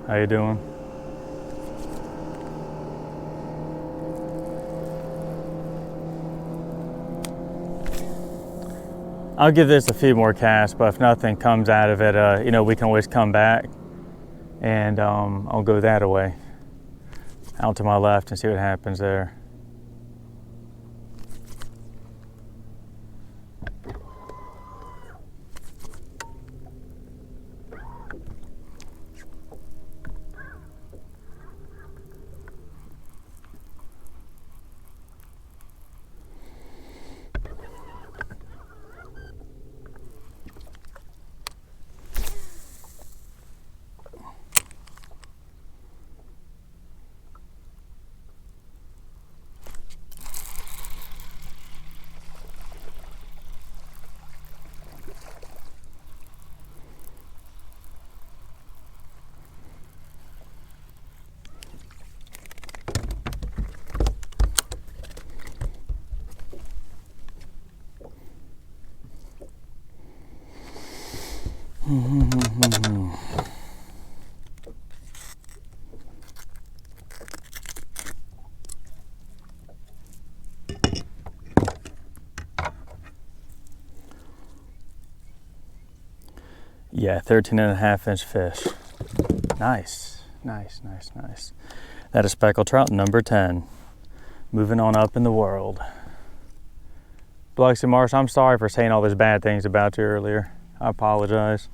How you doing? I'll give this a few more casts, but if nothing comes out of it, you know, we can always come back, and I'll go that way, out to my left, and see what happens there. Yeah, 13.5-inch fish. Nice, nice, nice, nice. That is speckled trout number 10. Moving on up in the world. Biloxi Marsh, I'm sorry for saying all those bad things about you earlier. I apologize.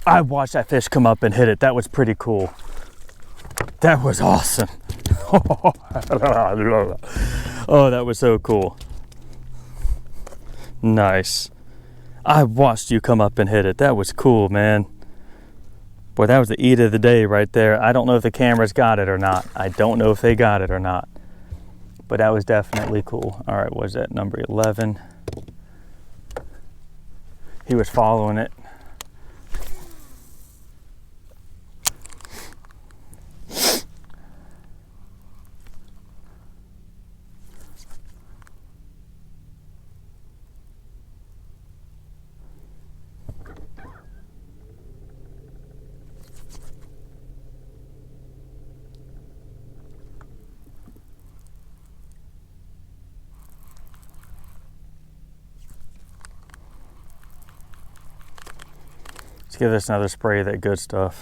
I watched that fish come up and hit it. That was pretty cool. That was awesome. Oh, that was so cool. Nice. I watched you come up and hit it. That was cool, man. Boy, that was the eat of the day right there. I don't know if the cameras got it or not. I don't know if they got it or not. But that was definitely cool. All right, what was that, number 11? He was following it. Let's give this another spray of that good stuff.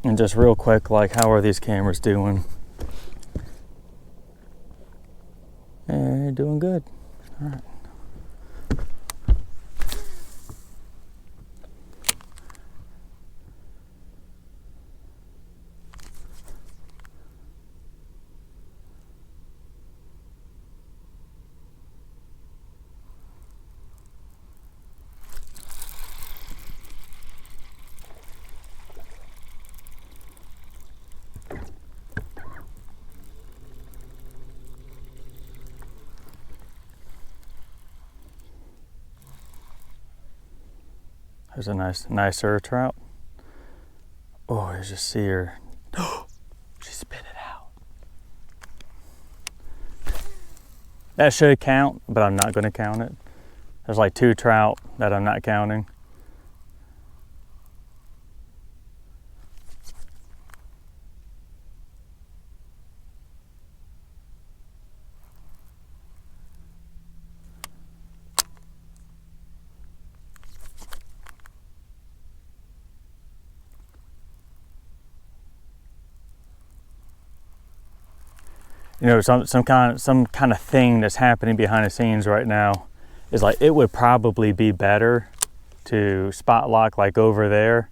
And just real quick, like, how are these cameras doing? They're doing good. All right. There's a nicer trout. Oh, there's a seer. She spit it out. That should count, but I'm not going to count it. There's like 2 trout that I'm not counting. You know, some kind of thing that's happening behind the scenes right now is like, it would probably be better to spot lock like over there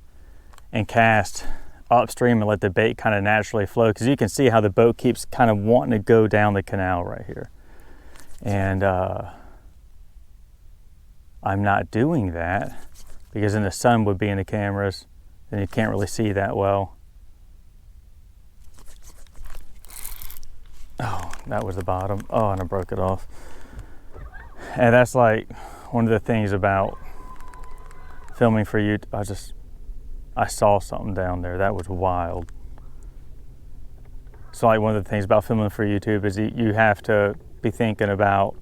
and cast upstream and let the bait kind of naturally flow, because you can see how the boat keeps kind of wanting to go down the canal right here. And I'm not doing that because then the sun would be in the cameras and you can't really see that well. Oh, that was the bottom. Oh, and I broke it off. And that's like one of the things about filming for you. I saw something down there. That was wild. So like one of the things about filming for YouTube is you have to be thinking about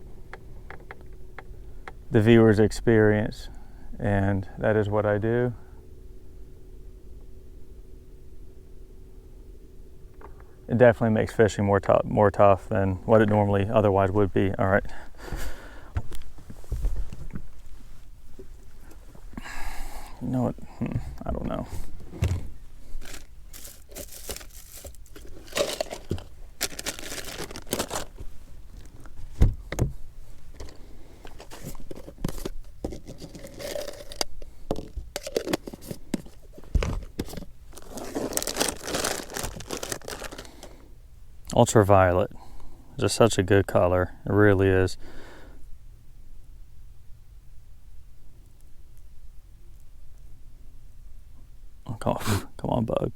the viewer's experience. And that is what I do. It definitely makes fishing more tough than what it normally otherwise would be. All right. You know what? I don't know. Ultraviolet. Just such a good color. It really is. Oh, come on, bug.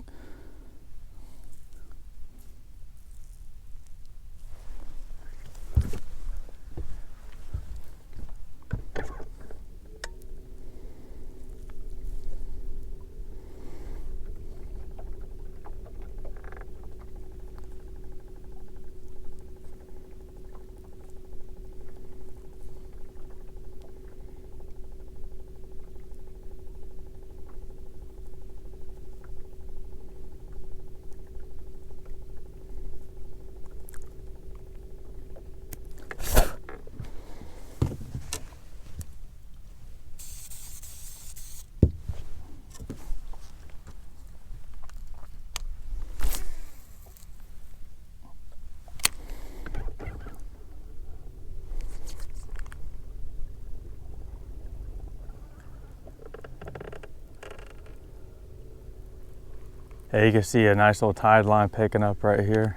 Yeah, you can see a nice little tide line picking up right here.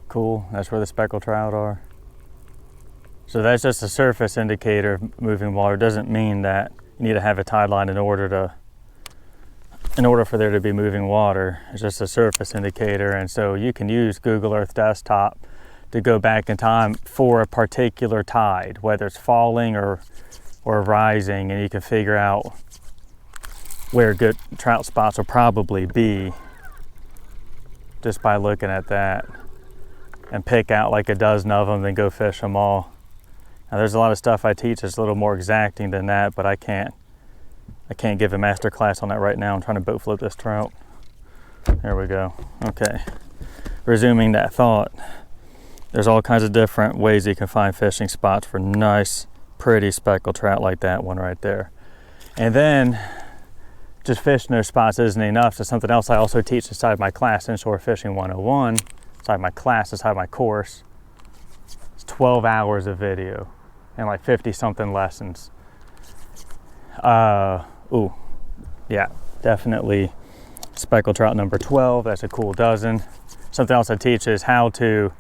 Cool, that's where the speckled trout are. So that's just a surface indicator of moving water. It doesn't mean that you need to have a tide line in order for there to be moving water. It's just a surface indicator, and so you can use Google Earth Desktop to go back in time for a particular tide, whether it's falling or rising, and you can figure out where good trout spots will probably be just by looking at that, and pick out like a dozen of them, then go fish them all. Now there's a lot of stuff I teach that's a little more exacting than that, but I can't give a master class on that right now. I'm trying to boat flip this trout. There we go. Okay, resuming that thought, there's all kinds of different ways you can find fishing spots for nice, pretty speckled trout like that one right there. And then just fishing those spots isn't enough. So something else I also teach inside my class, Inshore Fishing 101, inside my class, inside my course, it's 12 hours of video and like 50 something lessons. Yeah, definitely speckled trout number 12. That's a cool dozen. Something else I teach is how to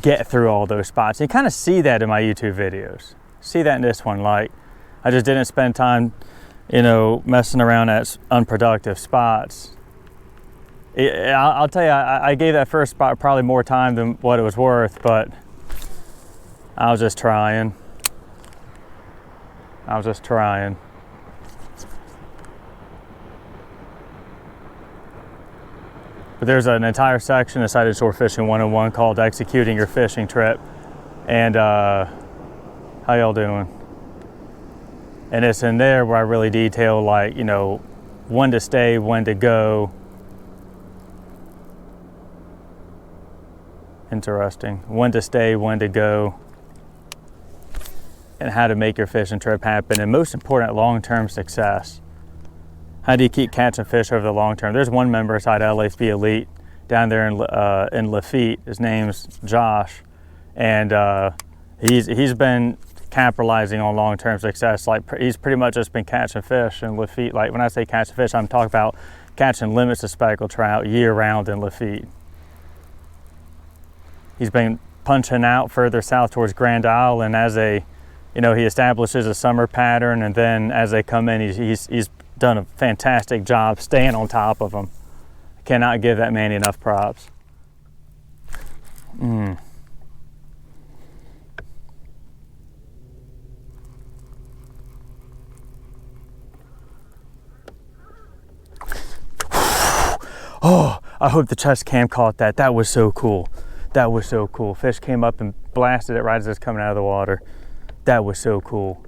get through all those spots. You kind of see that in my YouTube videos. See that in this one. Like, I just didn't spend time, messing around at unproductive spots. I'll tell you, I gave that first spot probably more time than what it was worth, but I was just trying. But there's an entire section inside Inshore Fishing 101 called Executing Your Fishing Trip. And how y'all doing? And it's in there where I really detail, like, when to stay, when to go. Interesting. When to stay, when to go, and how to make your fishing trip happen. And most important, long-term success. How do you keep catching fish over the long term? There's one member inside LAFB Elite down there in Lafitte. His name's Josh, and he's been capitalizing on long-term success. Like, he's pretty much just been catching fish in Lafitte. Like, when I say catching fish, I'm talking about catching limits of speckled trout year-round in Lafitte. He's been punching out further south towards Grand Isle, and as he establishes a summer pattern, and then as they come in, he's done a fantastic job staying on top of them. I cannot give that man enough props. Oh, I hope the chest cam caught that. That was so cool. That was so cool. Fish came up and blasted it right as it's coming out of the water. That was so cool.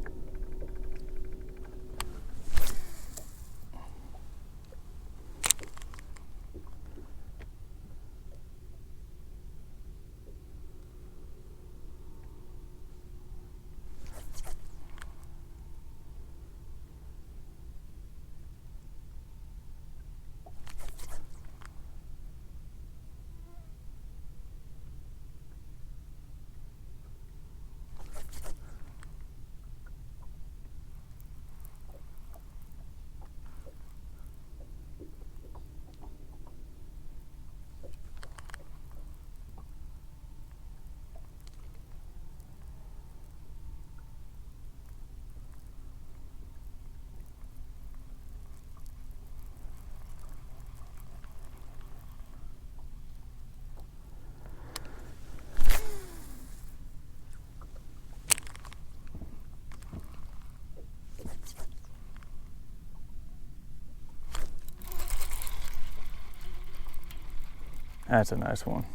That's a nice one.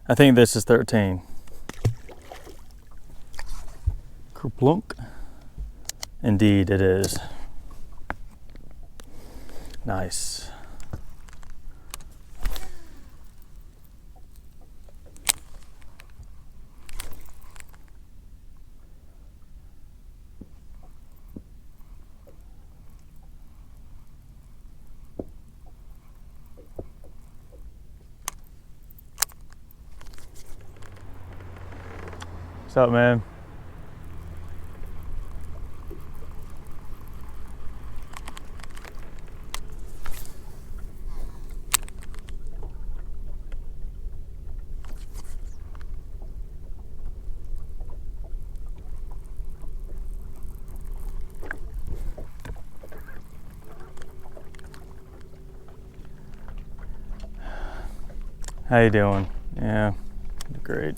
I think this is 13. Kerplunk. Indeed it is. Nice. What's up, man? How you doing? Yeah, great.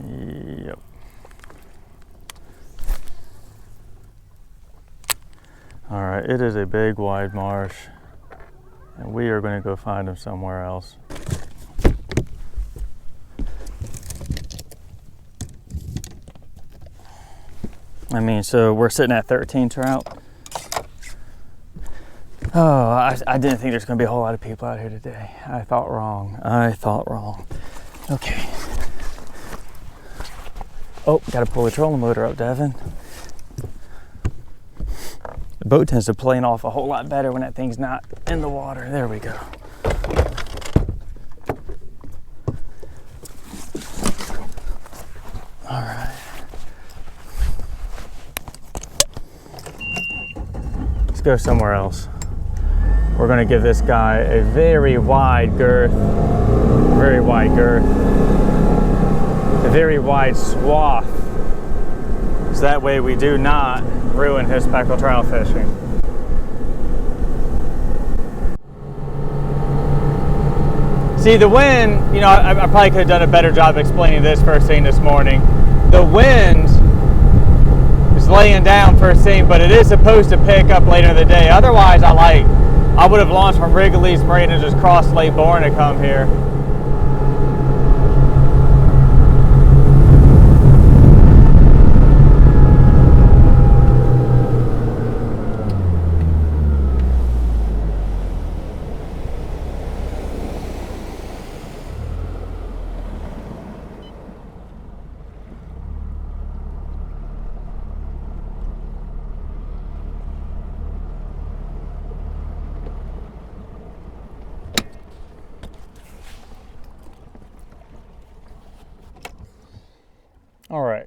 Yep. All right, it is a big, wide marsh, and we are going to go find them somewhere else. I mean, so we're sitting at 13 trout. Oh, I didn't think there's going to be a whole lot of people out here today. I thought wrong. Okay. Oh, got to pull the trolling motor up, Devin. The boat tends to plane off a whole lot better when that thing's not in the water. There we go. All right. Let's go somewhere else. We're going to give this guy a very wide girth, a very wide swath, so that way we do not ruin his speckled trout fishing. See, the wind, you know, I probably could have done a better job explaining this first thing this morning. The wind is laying down first thing, but it is supposed to pick up later in the day. Otherwise, I would have launched from Wrigley's Marine and just crossed Lake Bourne to come here. All right.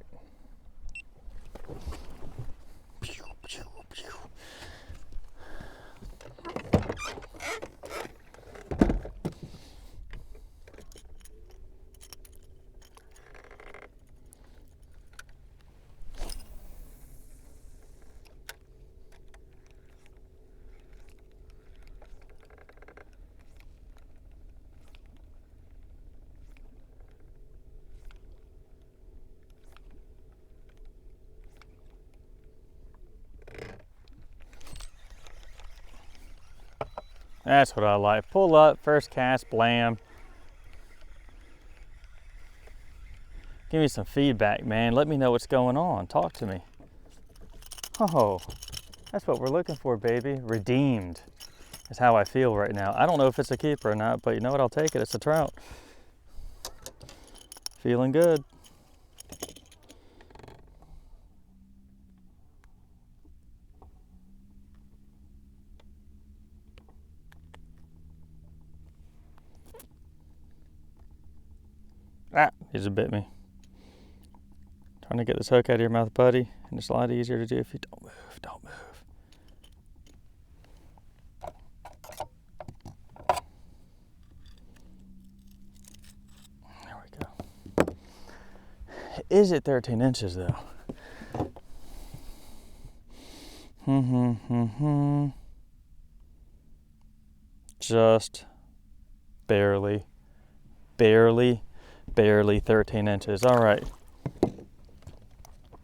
That's what I like. Pull up, first cast, blam. Give me some feedback, man. Let me know what's going on. Talk to me. Oh, that's what we're looking for, baby. Redeemed is how I feel right now. I don't know if it's a keeper or not, but you know what? I'll take it. It's a trout. Feeling good. Ah, he just bit me. Trying to get this hook out of your mouth, buddy. And it's a lot easier to do if you don't move. Don't move. There we go. Is it 13 inches though? Just barely 13 inches. All right.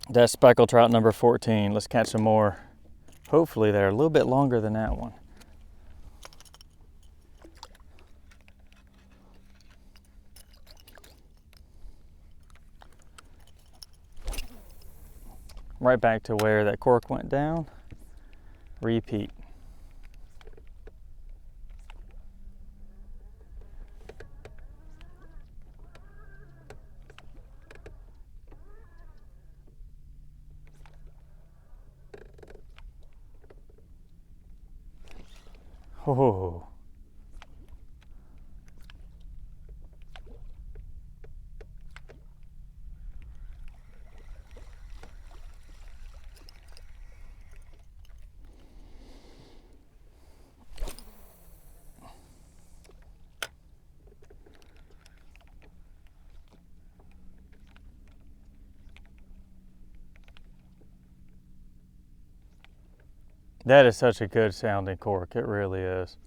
That's speckled trout number 14. Let's catch some more. Hopefully they're a little bit longer than that one. Right back to where that cork went down. Repeat. Oh. That is such a good sounding cork, it really is.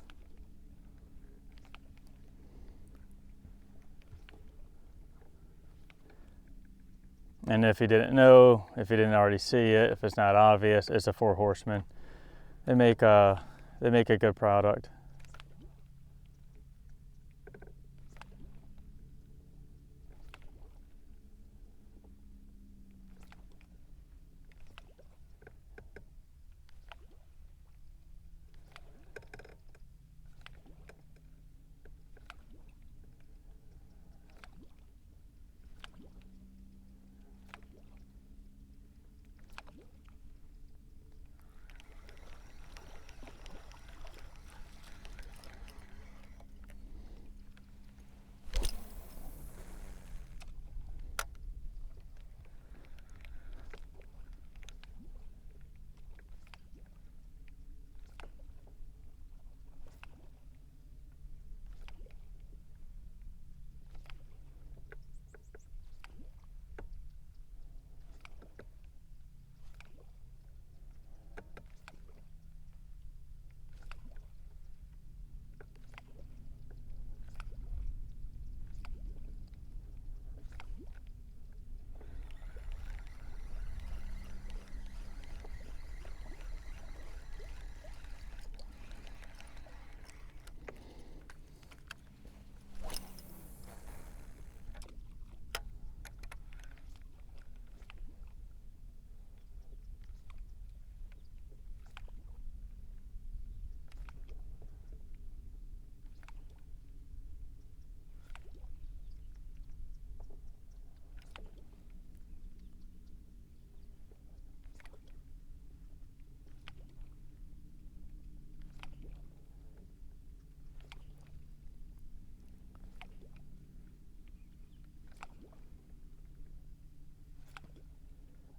And if you didn't know, if you didn't already see it, if it's not obvious, it's a Four Horsemen. They make a good product.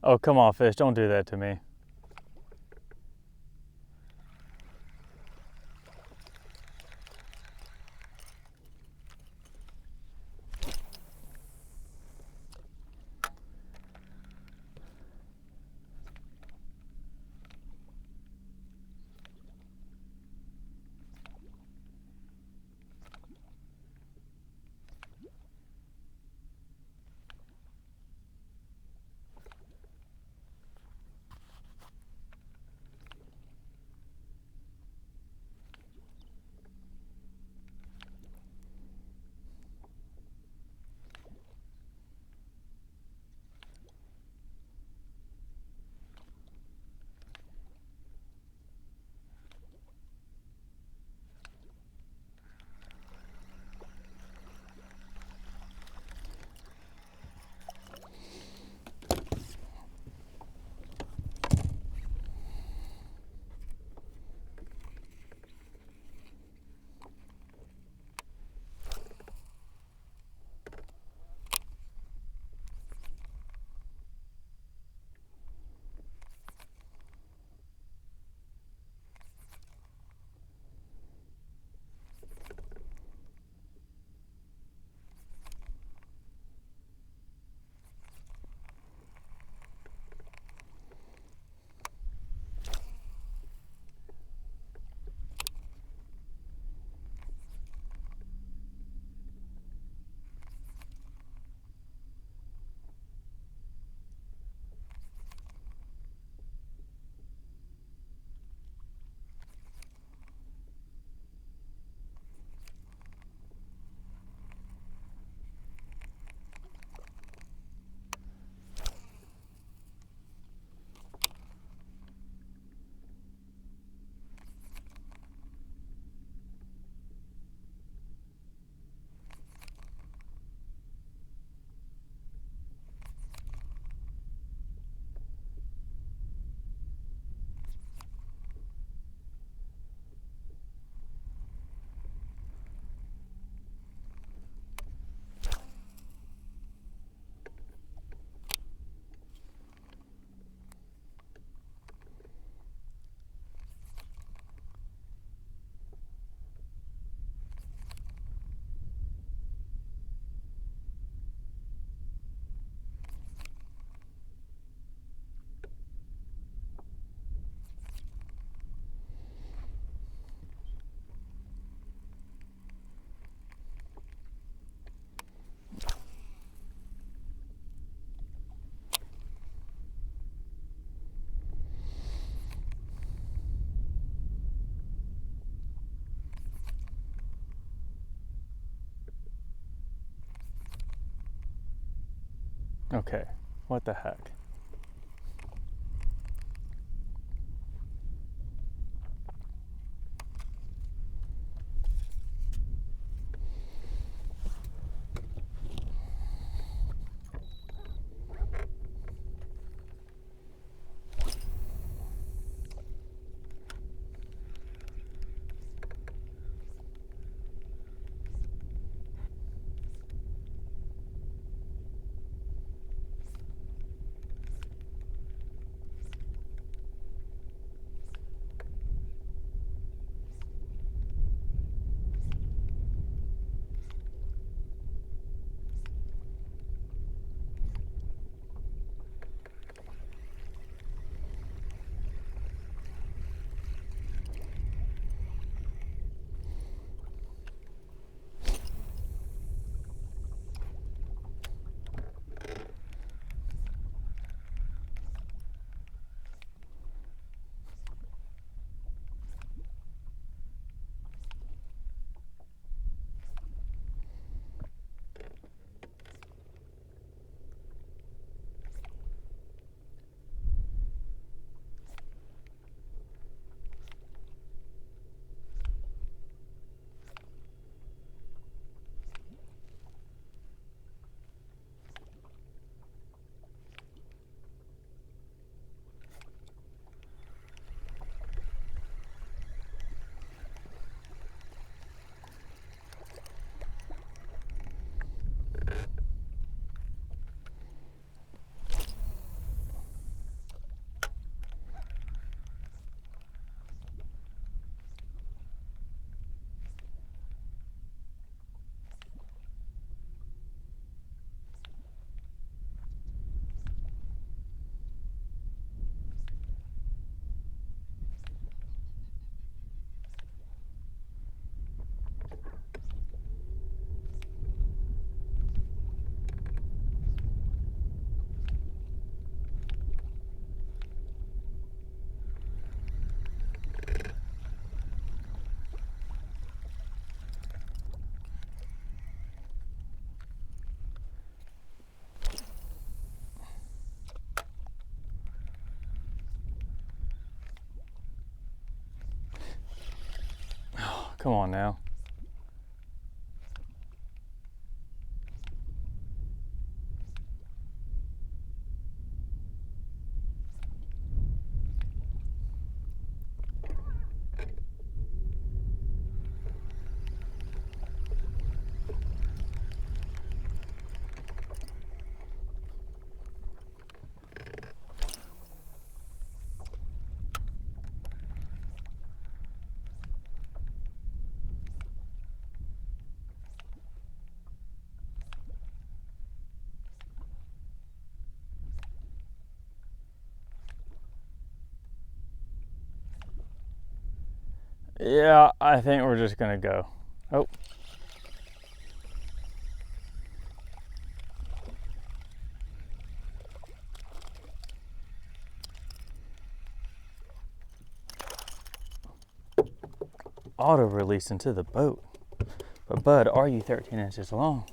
Oh, come on, fish, don't do that to me. Okay, what the heck? Come on now. Yeah, I think we're just gonna go. Oh. Auto release into the boat. But bud, are you 13 inches long?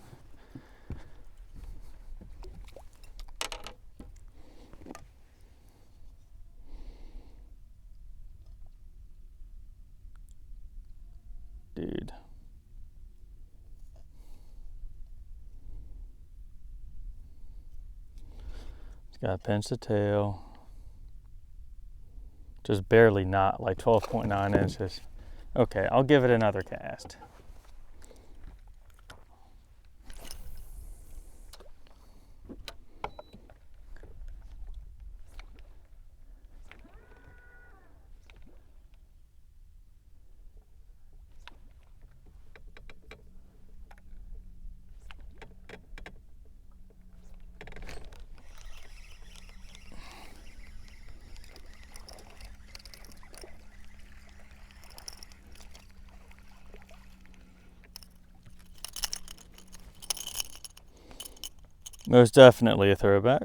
Dude. Just gotta pinch the tail. Just barely not, like 12.9 inches. Okay, I'll give it another cast. Most definitely a throwback.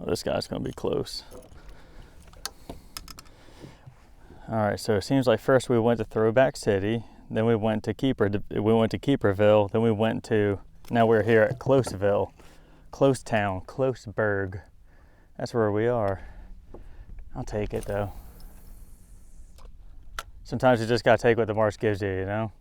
Oh, this guy's gonna be close. All right, so it seems like first we went to Throwback City, then we went to Keeperville, then we went to, now we're here at Closeville, Close Town, Closeburg. That's where we are. I'll take it though. Sometimes you just gotta take what the marsh gives you, you know?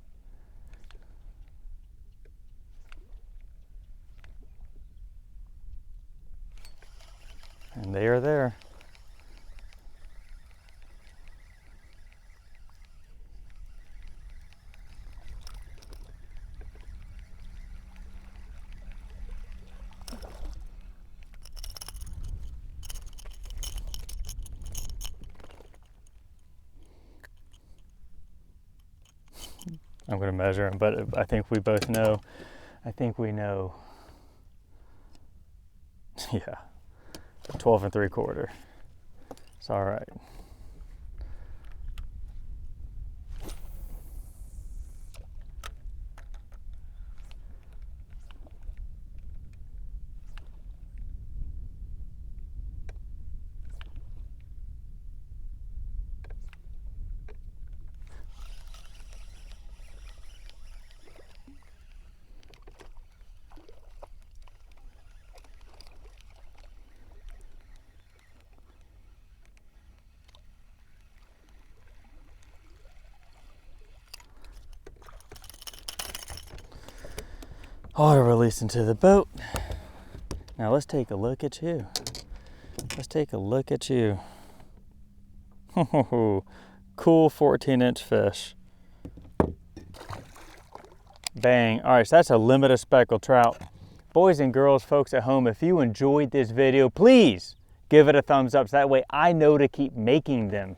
And they are there. I'm gonna measure them, but I think we both know. I think we know. Yeah, 12 3/4. It's all right. Auto release into the boat. Now let's take a look at you. Let's take a look at you. Cool 14-inch fish. Bang. All right, so that's a limit of speckled trout. Boys and girls, folks at home, if you enjoyed this video, please give it a thumbs up so that way I know to keep making them.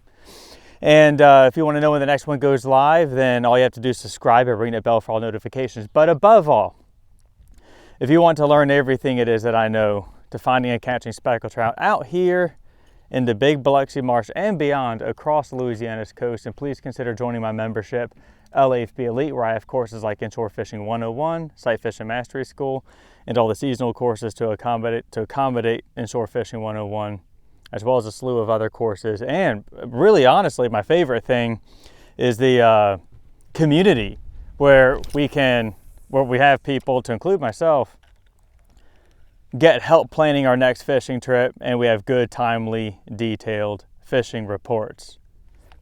And if you want to know when the next one goes live, then all you have to do is subscribe and ring that bell for all notifications. But above all, if you want to learn everything it is that I know to finding and catching speckled trout out here in the big Biloxi Marsh and beyond across Louisiana's coast, and please consider joining my membership, LAFB Elite, where I have courses like Inshore Fishing 101, Sight Fishing Mastery School, and all the seasonal courses to accommodate Inshore Fishing 101, as well as a slew of other courses. And really, honestly, my favorite thing is the community where we have people, to include myself, get help planning our next fishing trip, and we have good, timely, detailed fishing reports.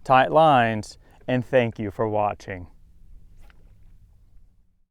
Tight lines, and thank you for watching.